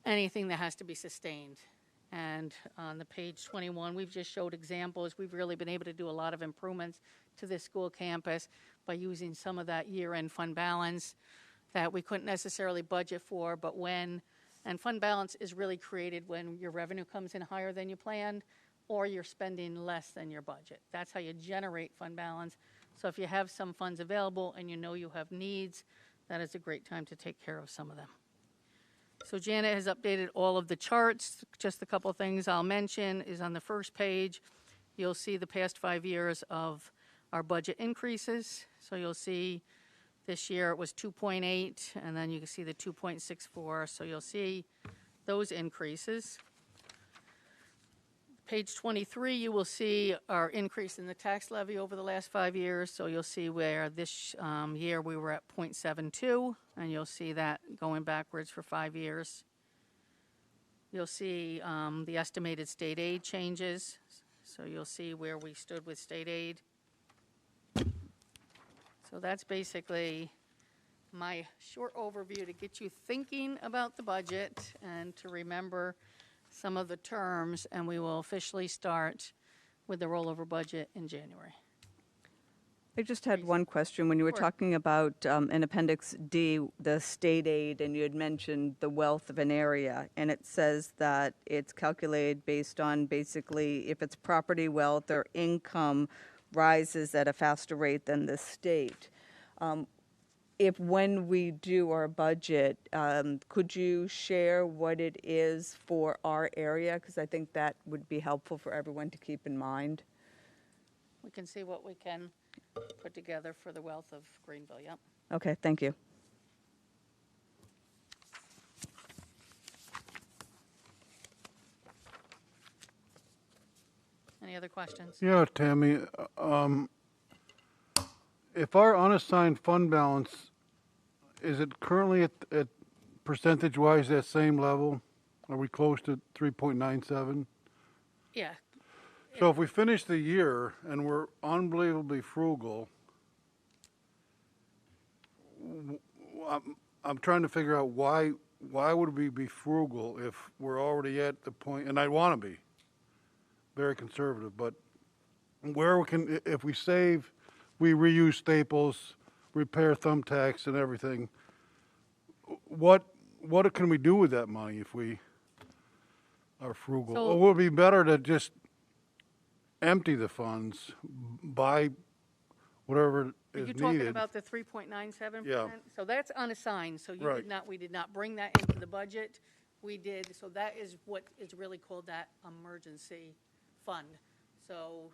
anything that has to be sustained. And on the page 21, we've just showed examples. We've really been able to do a lot of improvements to this school campus by using some of that year-end fund balance that we couldn't necessarily budget for, but and fund balance is really created when your revenue comes in higher than you planned or you're spending less than your budget. That's how you generate fund balance. So if you have some funds available and you know you have needs, that is a great time to take care of some of them. So Janet has updated all of the charts. Just a couple of things I'll mention is on the first page, you'll see the past 5 years of our budget increases. So you'll see this year it was 2.8, and then you can see the 2.64. So you'll see those increases. Page 23, you will see our increase in the tax levy over the last 5 years. So you'll see where this year we were at 0.72, and you'll see that going backwards for 5 years. You'll see the estimated state aid changes. So you'll see where we stood with state aid. So that's basically my short overview to get you thinking about the budget and to remember some of the terms, and we will officially start with the rollover budget in January. I just had one question. When you were Sure. talking about in Appendix D, the state aid, and you had mentioned the wealth of an area, and it says that it's calculated based on basically if it's property wealth or income rises at a faster rate than the state. If when we do our budget, could you share what it is for our area? Because I think that would be helpful for everyone to keep in mind. We can see what we can put together for the wealth of Greenville, yep. Okay, thank you. Any other questions? Yeah, Tammy, if our unassigned fund balance, is it currently at percentage-wise that same level? Are we close to 3.97? Yeah, So if we finish the year and we're unbelievably frugal, I'm trying to figure out why would we be frugal if we're already at the point, and I want to be very conservative, but where we can, if we save, we reuse staples, repair thumbtacks and everything, what can we do with that money if we are frugal? So- Or would it be better to just empty the funds, buy whatever are is you talking needed? about the 3.97%? Yeah. So that's unassigned, so Right. we did not bring that into the budget. We did, so that is what is really called that emergency fund. So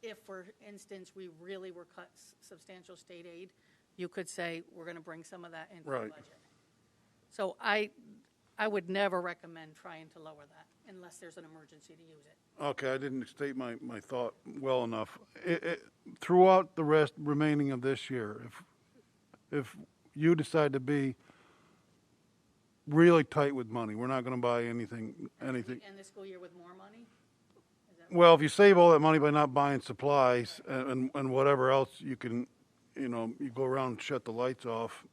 if, for instance, we really were cut substantial state aid, you could say, we're going to bring some of that into the Right. budget. So I would never recommend trying to lower that unless there's an emergency to use it. Okay, I didn't state my thought well enough. Throughout the remaining of this year, if you decide to be really tight with money, we're not going to buy anything. End the school year with more money? Well, if you save all that money by not buying supplies and whatever else you can, you go around and shut the lights off.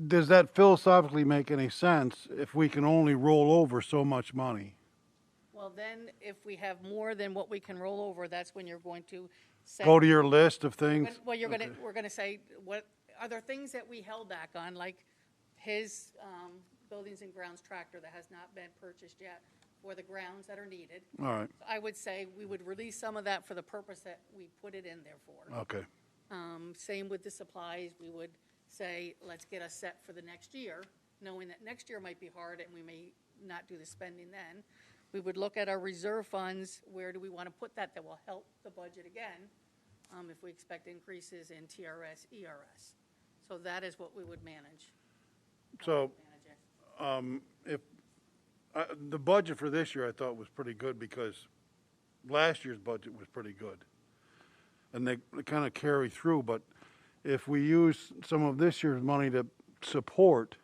Does that philosophically make any sense if we can only roll over so much money? Well, then, if we have more than what we can roll over, that's when you're going to set. Go to your list of things? Well, Okay. we're gonna say, what, are there things that we held back on, like his buildings and grounds tractor that has not been purchased yet for the grounds that are needed? All right, So I would say we would release some of that for the purpose that we put it in there for. okay, Same with the supplies, we would say, let's get us set for the next year, knowing that next year might be hard and we may not do the spending then. We would look at our reserve funds, where do we want to put that will help the budget again, if we expect increases in TRS, ERS. So that is what we would manage. so Manage it. if, the budget for this year I thought was pretty good because last year's budget was pretty good. And they kind of carry through, but if we use some of this year's money to support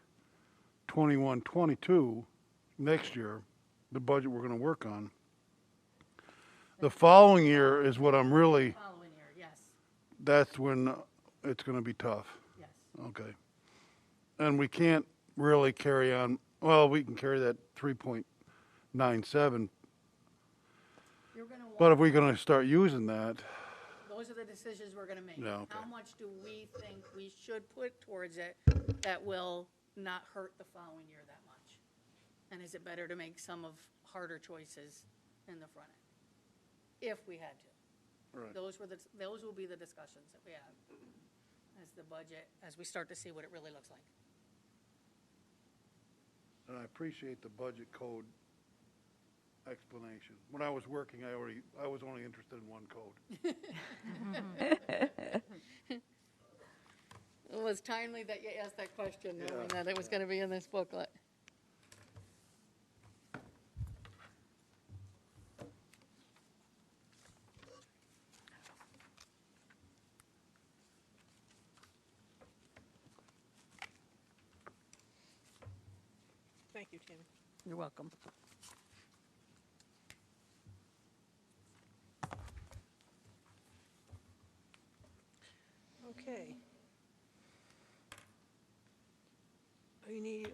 21, 22 next year, the budget we're going to work on, the following year is what I'm really, Following year, yes, that's when it's going to be tough. yes. Okay. And we can't really carry on, well, we can carry that 3.97, You're gonna but want, if we're going to start using that, those are the decisions we're gonna make. Yeah, okay. How much do we think we should put towards it that will not hurt the following year that much? And is it better to make some of harder choices in the front end? If we had to. Right. Those will be the discussions that we have. as the budget, as we start to see what it really looks like. And I appreciate the budget code explanation. When I was working, I was only interested in one code. It was timely that you asked that question, knowing Yeah. that it was going to be in this booklet. Thank you, Tammy. You're welcome. Okay.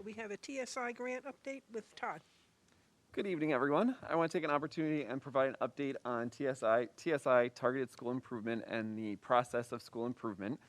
We have a TSI grant update with Todd. Good evening, everyone. I want to take an opportunity and provide an update on TSI, Targeted School Improvement, and the process of school improvement.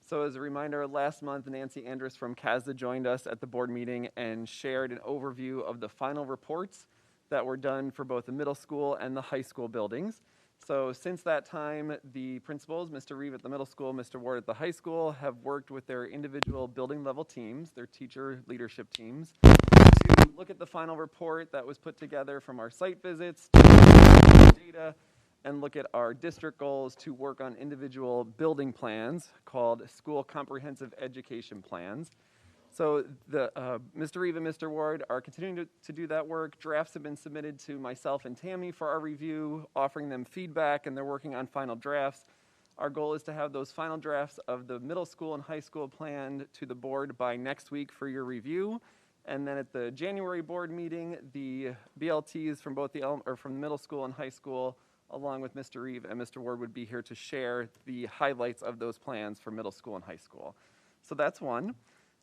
So as a reminder, last month, Nancy Andrus from CASDA joined us at the board meeting and shared an overview of the final reports that were done for both the middle school and the high school buildings. So since that time, the principals, Mr. Reeve at the middle school, Mr. Ward at the high school, have worked with their individual building level teams, their teacher leadership teams, to look at the final report that was put together from our site visits, data, and look at our district goals to work on individual building plans called school comprehensive education plans. So Mr. Reeve and Mr. Ward are continuing to do that work. Drafts have been submitted to myself and Tammy for our review, offering them feedback, and they're working on final drafts. Our goal is to have those final drafts of the middle school and high school plan to the board by next week for your review. And then at the January board meeting, the BLTs from both from the middle school and high school, along with Mr. Reeve and Mr. Ward, would be here to share the highlights of those plans for middle school and high school. So that's one.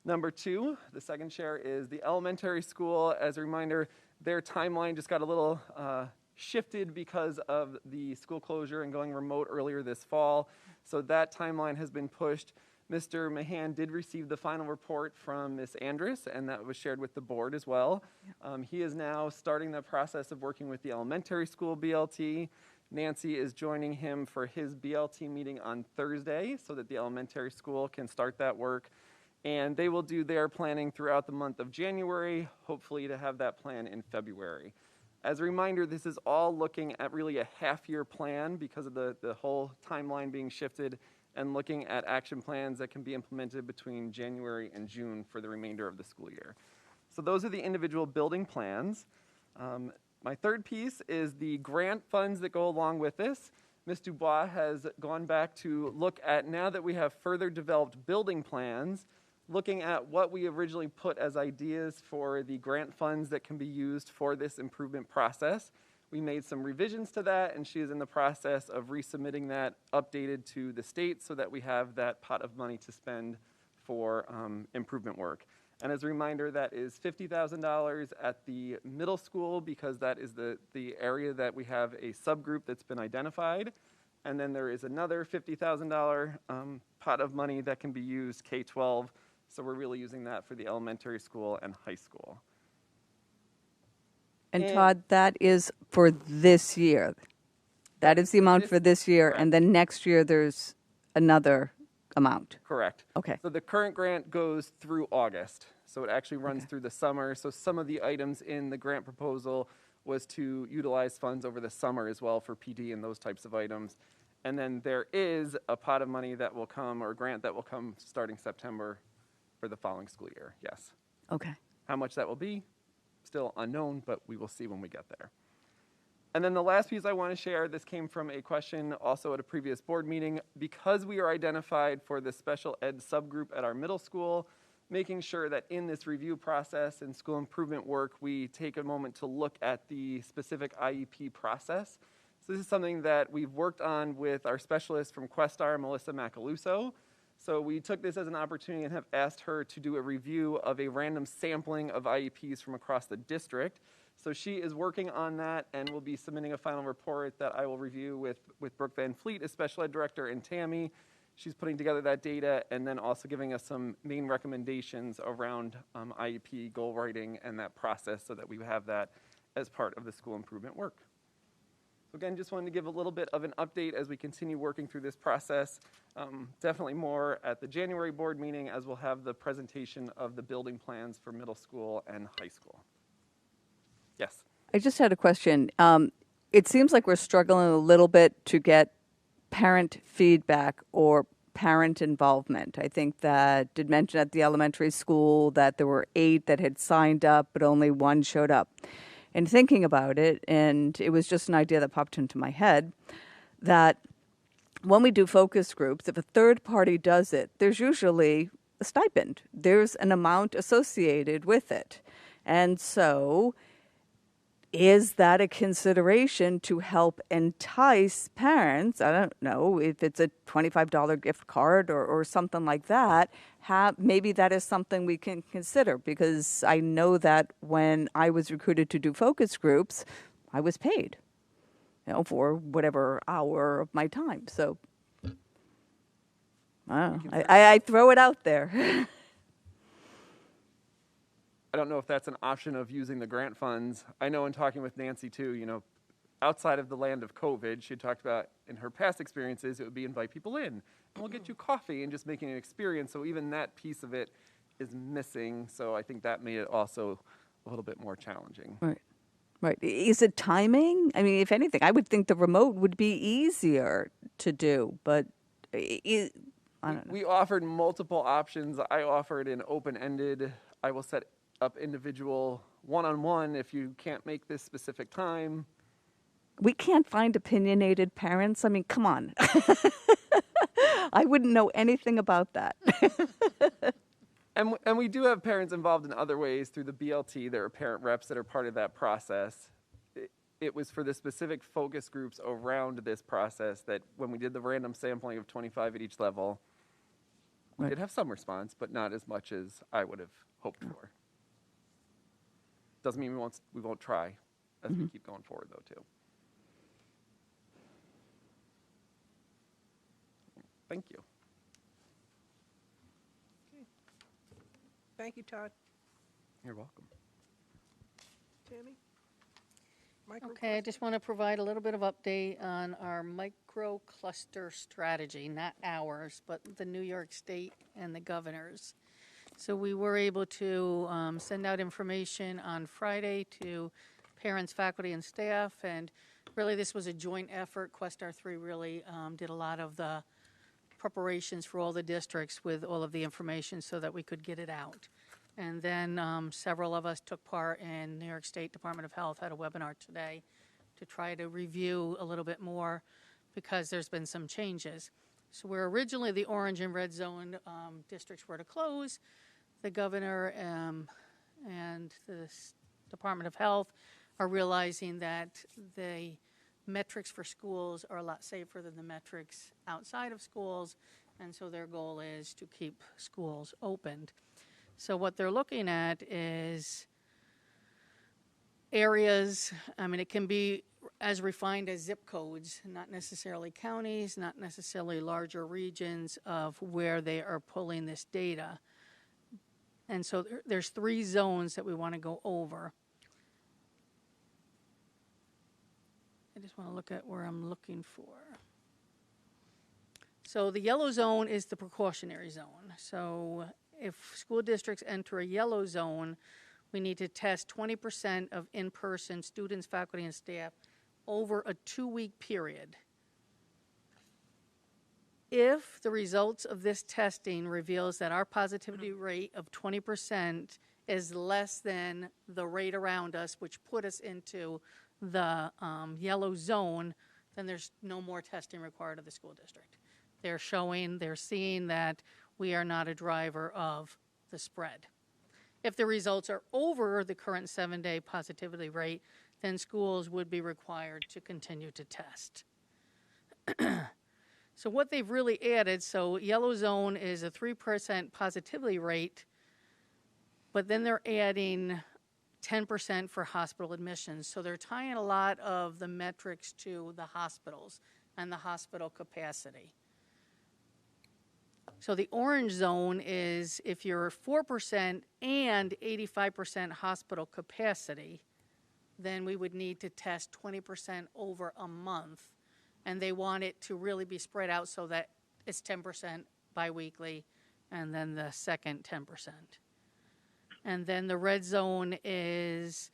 Number two, the second share is the elementary school. As a reminder, their timeline just got a little shifted because of the school closure and going remote earlier this fall. So that timeline has been pushed. Mr. Mahan did receive the final report from Ms. Andrus, and that was shared with the board as well. He is now starting the process of working with the elementary school BLT. Nancy is joining him for his BLT meeting on Thursday so that the elementary school can start that work. And they will do their planning throughout the month of January, hopefully to have that plan in February. As a reminder, this is all looking at really a half-year plan because of the whole timeline being shifted, and looking at action plans that can be implemented between January and June for the remainder of the school year. So those are the individual building plans. My third piece is the grant funds that go along with this. Ms. Dubois has gone back to look at, now that we have further developed building plans, looking at what we originally put as ideas for the grant funds that can be used for this improvement process. We made some revisions to that, and she is in the process of resubmitting that updated to the state so that we have that pot of money to spend for improvement work. And as a reminder, that is $50,000 at the middle school because that is the area that we have a subgroup that's been identified. And then there is another $50,000 pot of money that can be used K-12. So we're really using that for the elementary school and high school. And Todd, that is for this year. That is the amount for this year, correct. and then next year there's another amount. Correct. Okay. So the current grant goes through August. So it actually runs through the summer. So some of the items in the grant proposal was to utilize funds over the summer as well for PD and those types of items. And then there is a pot of money that will come, or a grant that will come starting September for the following school year, yes. Okay. How much that will be, still unknown, but we will see when we get there. And then the last piece I want to share, this came from a question also at a previous board meeting. Because we are identified for the special ed subgroup at our middle school, making sure that in this review process and school improvement work, we take a moment to look at the specific IEP process. So this is something that we've worked on with our specialist from Questar, Melissa Macaluso. So we took this as an opportunity and have asked her to do a review of a random sampling of IEPs from across the district. So she is working on that and will be submitting a final report that I will review with Brooke Van Fleet as special ed director and Tammy. She's putting together that data and then also giving us some main recommendations around IEP goal writing and that process so that we have that as part of the school improvement work. Again, just wanted to give a little bit of an update as we continue working through this process. Definitely more at the January board meeting, as we'll have the presentation of the building plans for middle school and high school. Yes. I just had a question. It seems like we're struggling a little bit to get parent feedback or parent involvement. I think that did mention at the elementary school that there were 8 that had signed up, but only 1 showed up. And thinking about it, and it was just an idea that popped into my head, that when we do focus groups, if a third party does it, there's usually a stipend. There's an amount associated with it. And so is that a consideration to help entice parents? I don't know if it's a $25 gift card or something like that. Maybe that is something we can consider, because I know that when I was recruited to do focus groups, I was paid, for whatever hour of my time. So I throw it out there. I don't know if that's an option of using the grant funds. I know in talking with Nancy too, outside of the land of COVID, she talked about in her past experiences, it would be invite people in, and we'll get you coffee and just making an experience. So even that piece of it is missing. So I think that made it also a little bit more challenging. Right. Right. Is it timing? I mean, if anything, I would think the remote would be easier to do, but I don't know. We offered multiple options. I offered an open-ended, I will set up individual one-on-one if you can't make this specific time. We can't find opinionated parents. I mean, come on. I wouldn't know anything about that. And we do have parents involved in other ways through the BLT. There are parent reps that are part of that process. It was for the specific focus groups around this process that when we did the random sampling of 25 at each level, we did have some response, but not as much as I would have hoped for. Doesn't mean we won't try as we keep going forward, though, too. Thank you. Thank you, Todd. You're welcome. Tammy? Okay, I just want to provide a little bit of update on our micro cluster strategy, not ours, but the New York State and the governor's. So we were able to send out information on Friday to parents, faculty, and staff, and really this was a joint effort. Questar 3 really did a lot of the preparations for all the districts with all of the information so that we could get it out. And then several of us took part in New York State Department of Health, had a webinar today to try to review a little bit more because there's been some changes. So where originally the orange and red zone districts were to close, the governor and the Department of Health are realizing that the metrics for schools are a lot safer than the metrics outside of schools, and so their goal is to keep schools opened. So what they're looking at is areas, I mean, it can be as refined as zip codes, not necessarily counties, not necessarily larger regions of where they are pulling this data. And so there's 3 zones that we want to go over. I just want to look at where I'm looking for. So the yellow zone is the precautionary zone. So if school districts enter a yellow zone, we need to test 20% of in-person students, faculty, and staff over a 2-week period. If the results of this testing reveals that our positivity rate of 20% is less than the rate around us, which put us into the yellow zone, then there's no more testing required of the school district. They're seeing that we are not a driver of the spread. If the results are over the current 7-day positivity rate, then schools would be required to continue to test. So what they've really added, so yellow zone is a 3% positivity rate, but then they're adding 10% for hospital admissions. So they're tying a lot of the metrics to the hospitals and the hospital capacity. So the orange zone is if you're 4% and 85% hospital capacity, then we would need to test 20% over a month. And they want it to really be spread out so that it's 10% biweekly, and then the second 10%. And then the red zone is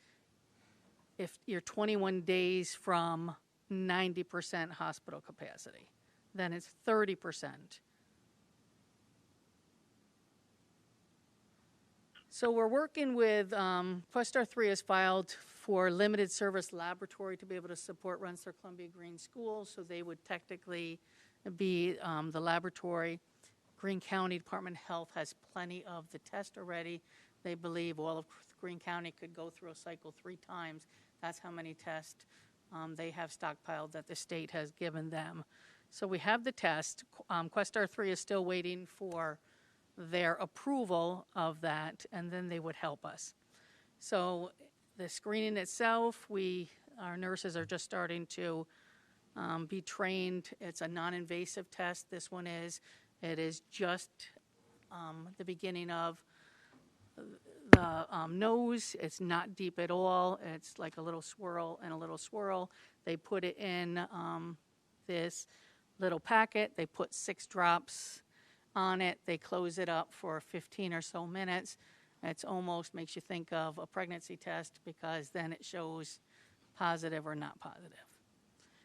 if you're 21 days from 90% hospital capacity, then it's 30%. So we're working with, Questar 3 has filed for limited service laboratory to be able to support Rensselaer Columbia Green Schools, so they would technically be the laboratory. Greene County Department of Health has plenty of the test already. They believe all of Greene County could go through a cycle 3 times. That's how many tests they have stockpiled that the state has given them. So we have the test. Questar 3 is still waiting for their approval of that, and then they would help us. So the screening itself, our nurses are just starting to be trained. It's a non-invasive test. This one is. It is just the beginning of the nose. It's not deep at all. It's like a little swirl and a little swirl. They put it in this little packet. They put 6 drops on it. They close it up for 15 or so minutes. It's almost makes you think of a pregnancy test because then it shows positive or not positive.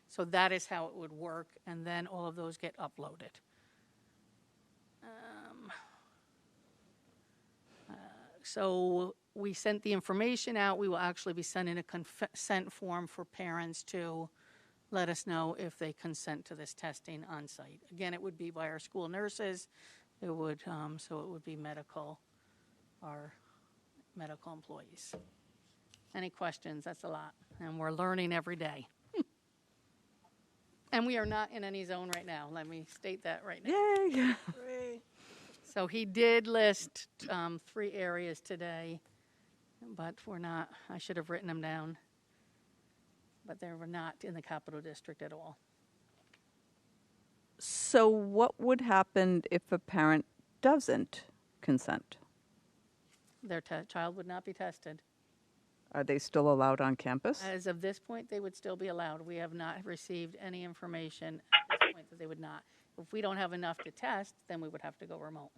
So that is how it would work, and then all of those get uploaded. So we sent the information out. We will actually be sending a consent form for parents to let us know if they consent to this testing on site. Again, it would be by our school nurses. It would, so it would be our medical employees. Any questions? That's a lot, and we're learning every day. And we are not in any zone right now. Let me state that right now. Yay! Hooray. So he did list 3 areas today, but we're not, I should have written them down, but they were not in the Capital District at all. So what would happen if a parent doesn't consent? Their child would not be tested. Are they still allowed on campus? As of this point, they would still be allowed. We have not received any information at this point that they would not. If we don't have enough to test, then we would have to go remote.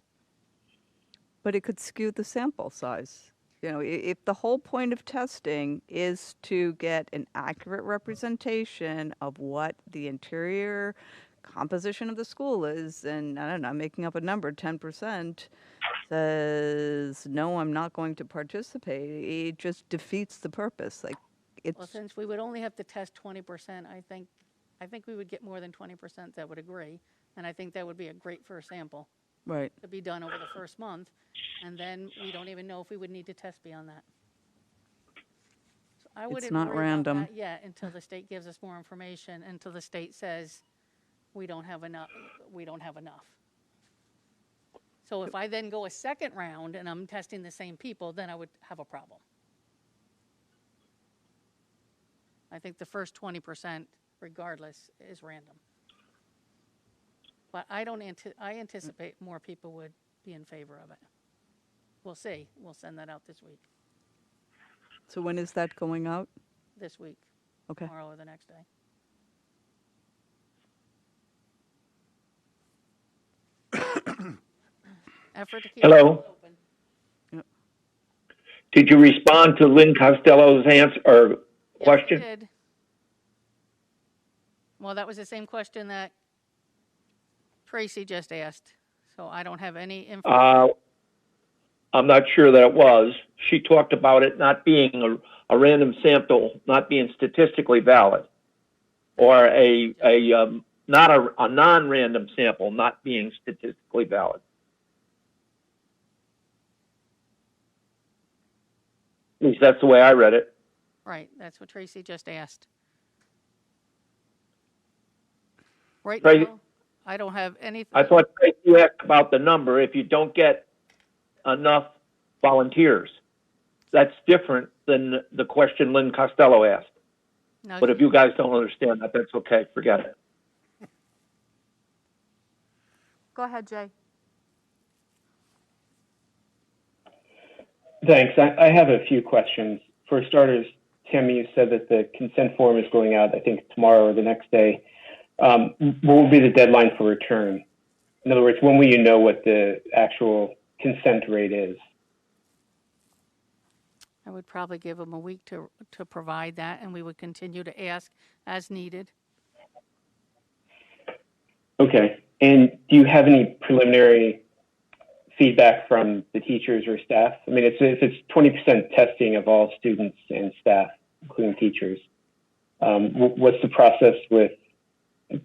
But it could skew the sample size. You know, if the whole point of testing is to get an accurate representation of what the interior composition of the school is, and I don't know, I'm making up a number, 10%, says, no, I'm not going to participate, it just defeats the purpose. Like, it's... Well, since we would only have to test 20%, I think we would get more than 20% that would agree, and I think that would be a great first sample. Right. To be done over the first month, and then we don't even know if we would need to test beyond that. So I wouldn't not worry about random. that yet until the state gives us more information, until the state says we don't have enough. So if I then go a second round and I'm testing the same people, then I would have a problem. I think the first 20%, regardless, is random. But I anticipate more people would be in favor of it. We'll see. We'll send that out this week. So when is that going out? This week. Okay. Tomorrow or the next day. Effort to keep Hello. it open. Yep. Did you respond to Lynn Costello's answer or question? Yes, I did. Well, that was the same question that Tracy just asked, so I don't have any information. I'm not sure that it was. She talked about it not being a random sample, not being statistically valid, or a non-random sample not being statistically valid. At least that's the way I read it. Right, that's what Tracy just asked. Right Tracy- now, I don't have anything. I thought you asked about the number if you don't get enough volunteers. That's different than the question Lynn Costello asked. No, But if you guys don't understand that, that's okay. Forget it. Go ahead, Jay. Thanks. I have a few questions. For starters, Tammy, you said that the consent form is going out, I think, tomorrow or the next day. What will be the deadline for return? In other words, when will you know what the actual consent rate is? I would probably give them a week to provide that, and we would continue to ask as needed. Okay. And do you have any preliminary feedback from the teachers or staff? I mean, if it's 20% testing of all students and staff, including teachers, what's the process with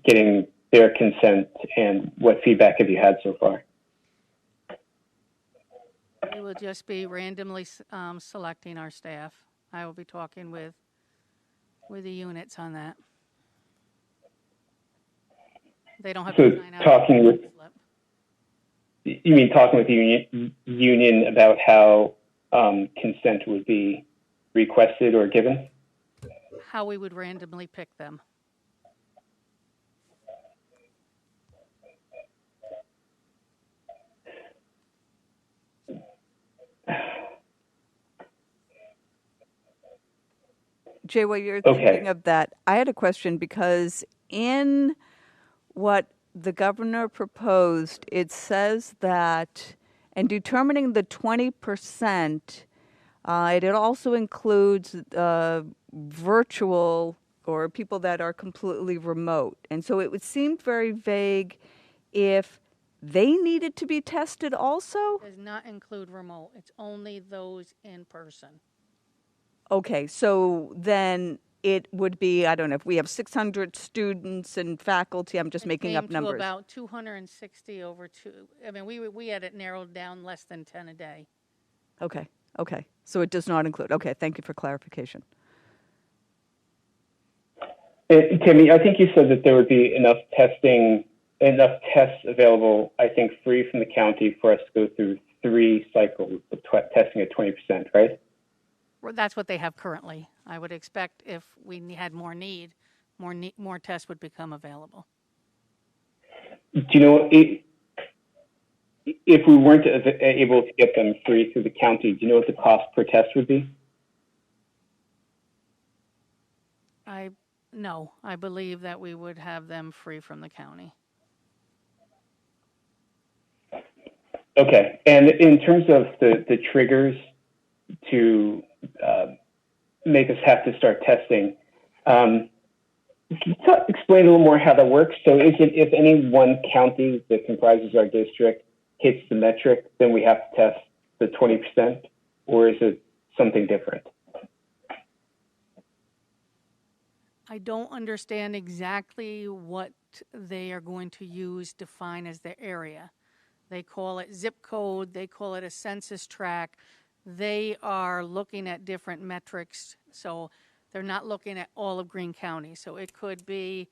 getting their consent, and what feedback have you had so far? We will just be randomly selecting our staff. I will be talking with the units on that. They don't have So to sign out. talking with, you mean talking with the union about how consent would be requested or given? How we would randomly pick them. Jay, while you're Okay. thinking of that, I had a question because in what the governor proposed, it says that in determining the 20%, it also includes virtual or people that are completely remote. And so it would seem very vague if they needed to be tested also? Does not include remote. It's only those in person. Okay, so then it would be, I don't know, if we have 600 students and faculty, I'm just making up Came to numbers. about 260 over two. I mean, we had it narrowed down less than 10 a day. Okay, okay. So it does not include. Okay, thank you for clarification. Tammy, I think you said that there would be enough tests available, I think, free from the county for us to go through 3 cycles of testing at 20%, right? Well, that's what they have currently. I would expect if we had more need, more tests would become available. Do you know, if we weren't able to get them free through the county, do you know what the cost per test would be? No, I believe that we would have them free from the county. Okay, and in terms of the triggers to make us have to start testing, can you explain a little more how that works? So is it if any one county that comprises our district hits the metric, then we have to test the 20%, or is it something different? I don't understand exactly what they are going to use to define as their area. They call it zip code, they call it a census tract. They are looking at different metrics, so they're not looking at all of Greene County. So it could be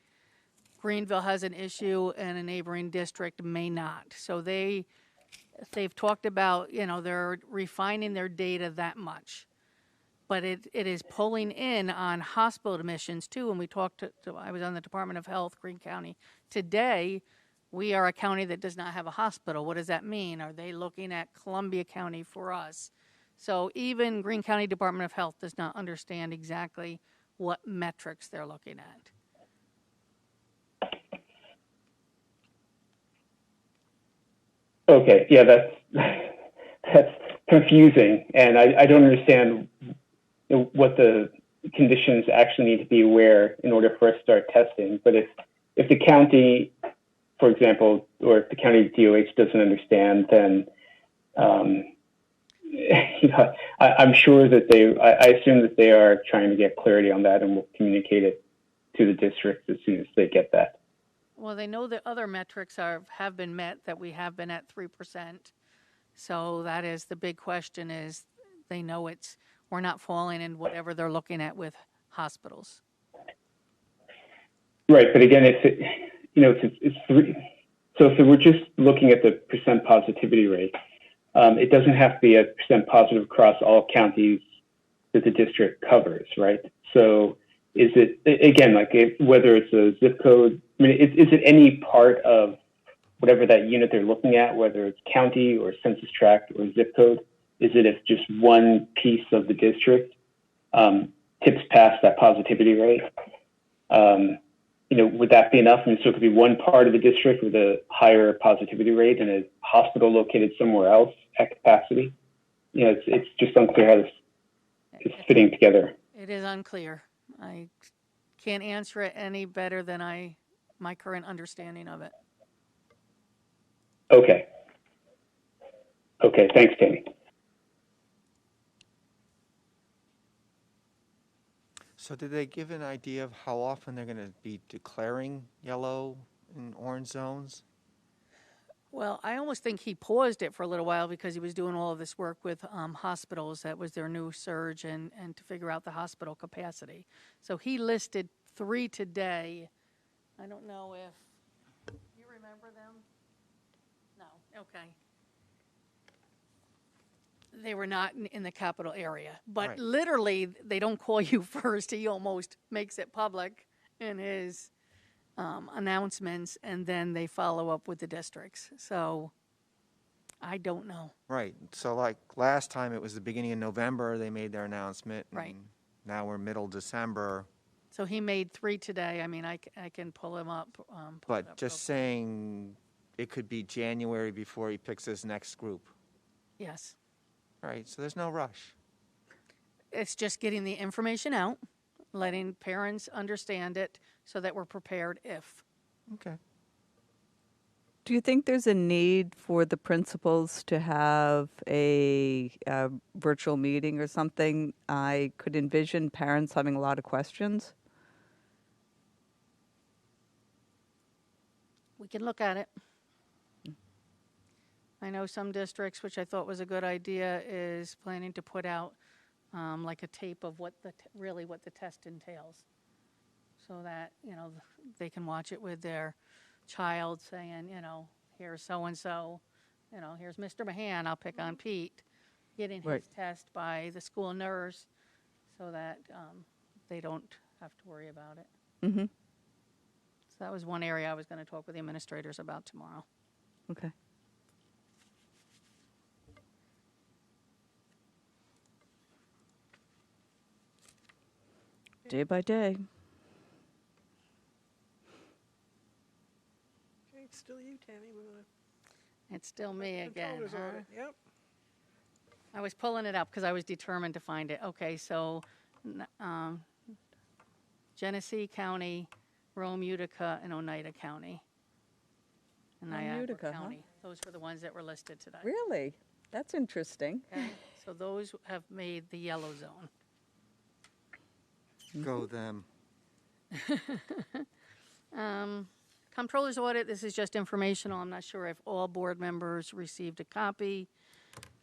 Greenville has an issue and a neighboring district may not. So they've talked about, they're refining their data that much. But it is pulling in on hospital admissions too. And we talked I was on the Department of Health, Greene County. Today, we are a county that does not have a hospital. What does that mean? Are they looking at Columbia County for us? So even Greene County Department of Health does not understand exactly what metrics they're looking at. Okay, yeah, that's confusing, and I don't understand what the conditions actually need to be aware in order for us to start testing. But if the county, for example, or if the county DOH doesn't understand, then I'm sure that I assume that they are trying to get clarity on that and will communicate it to the district as soon as they get that. Well, they know that other metrics have been met, that we have been at 3%. So that is the big question is they know we're not falling in whatever they're looking at with hospitals. Right, but again, it's 3. So if we're just looking at the percent positivity rate, it doesn't have to be a percent positive across all counties that the district covers, right? So is it, again, like whether it's a zip code, I mean, is it any part of whatever that unit they're looking at, whether it's county or census tract or zip code? Is it if just one piece of the district tips past that positivity rate. Would that be enough? So it could be one part of the district with a higher positivity rate and a hospital located somewhere else at capacity. It's just unclear how this is fitting together. It is unclear. I can't answer it any better than my current understanding of it. Okay. Okay, thanks, Tammy. So did they give an idea of how often they're going to be declaring yellow and orange zones? Well, I almost think he paused it for a little while because he was doing all of this work with hospitals. That was their new surge and to figure out the hospital capacity. So he listed 3 today. I don't know if you remember them. No, okay. They were not in the capital area. But Right. literally, they don't call you first. He almost makes it public in his announcements, and then they follow up with the districts. So I don't know. Right. So like last time, it was the beginning of November, they made their announcement. Right. And now we're middle December. So he made 3 today. I mean, I can pull him up. Pull it But up just saying it could be January before he picks his next group. Yes. Right. So there's no rush. It's just getting the information out, letting parents understand it so that we're prepared if. Okay. Do you think there's a need for the principals to have a virtual meeting or something? I could envision parents having a lot of questions. We can look at it. I know some districts, which I thought was a good idea, is planning to put out like a tape of what really what the test entails, so that they can watch it with their child, saying, here's so and so, here's Mr. Mahan. I'll pick on Pete, getting Right. his test by the school nurse, so that they don't have to worry about it. Mm-hmm. So that was one area I was going to talk with the administrators about tomorrow. Okay. Day by day. Okay, it's still you, Tammy. We're gonna It's still me again. controller's Huh? order. Yep. I was pulling it up because I was determined to find it. Okay, so Genesee County, Rome, Utica, and Oneida County. And Rome, Niagara Utica, huh? County. Those were the ones that were listed today. Really? That's interesting. Okay, so those have made the yellow zone. Go them. Comptroller's audit, this is just informational. I'm not sure if all board members received a copy.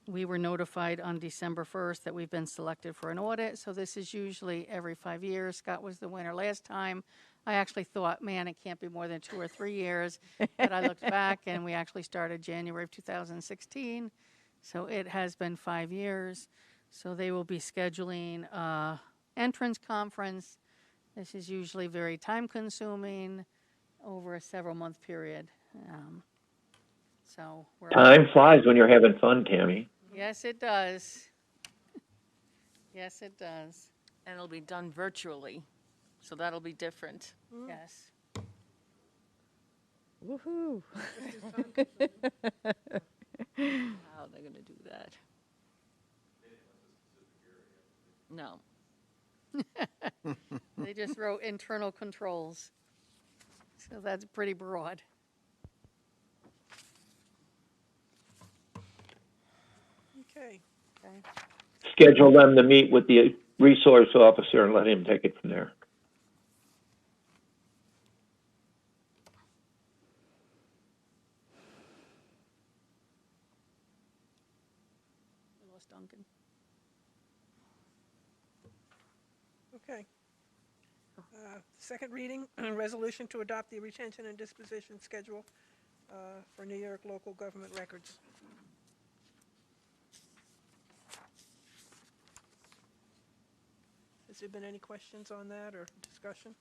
We were notified on December 1st that we've been selected for an audit, so this is usually every 5 years. Scott was the winner last time. I actually thought, man, it can't be more than 2 or 3 years, but I looked back and we actually started January of 2016, so it has been 5 years. So they will be scheduling entrance conference. This is usually very time-consuming over a several-month period. So we're Time flies when you're having fun, Tammy. Yes, it does. Yes, it does. And it'll be done virtually, so that'll be different. Yes. Woohoo. How are they going to do that? No. They just wrote internal controls. So that's pretty broad. Okay. Okay. Schedule them to meet with the resource officer and let him take it from there. We lost Duncan. Okay. Second reading, resolution to adopt the retention and disposition schedule for New York local government records. Has there been any questions on that or discussion?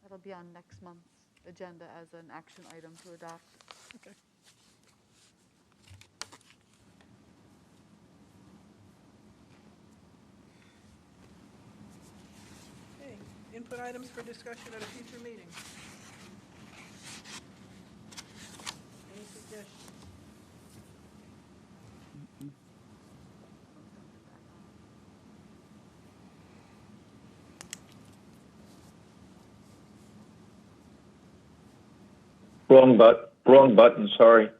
That'll be on next month's agenda as an action item to adopt. Okay. Input items for discussion at a future meeting. Any suggestions? Wrong button, sorry.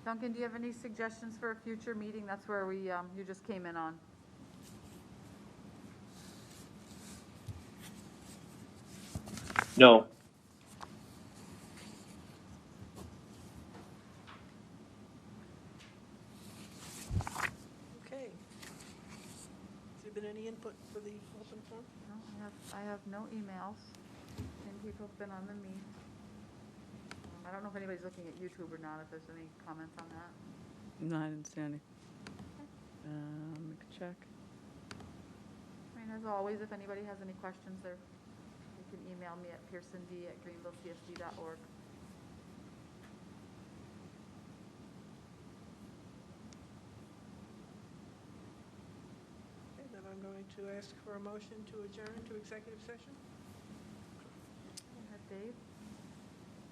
Duncan, do you have any suggestions for a future meeting? That's where we, you just came in on. No. Okay. Has there been any input for the open forum? No, I have no emails, and people have been on the meet. I don't know if anybody's looking at YouTube or not, if there's any comments on that. No, I didn't see any. We could check. I mean, as always, if anybody has any questions, you can email me at pearsond@greenvillecsd.org. Okay, then I'm going to ask for a motion to adjourn to executive session. Go ahead, Dave.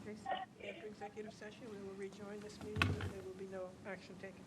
Tracy? After executive session, we will rejoin this meeting, but there will be no action taken.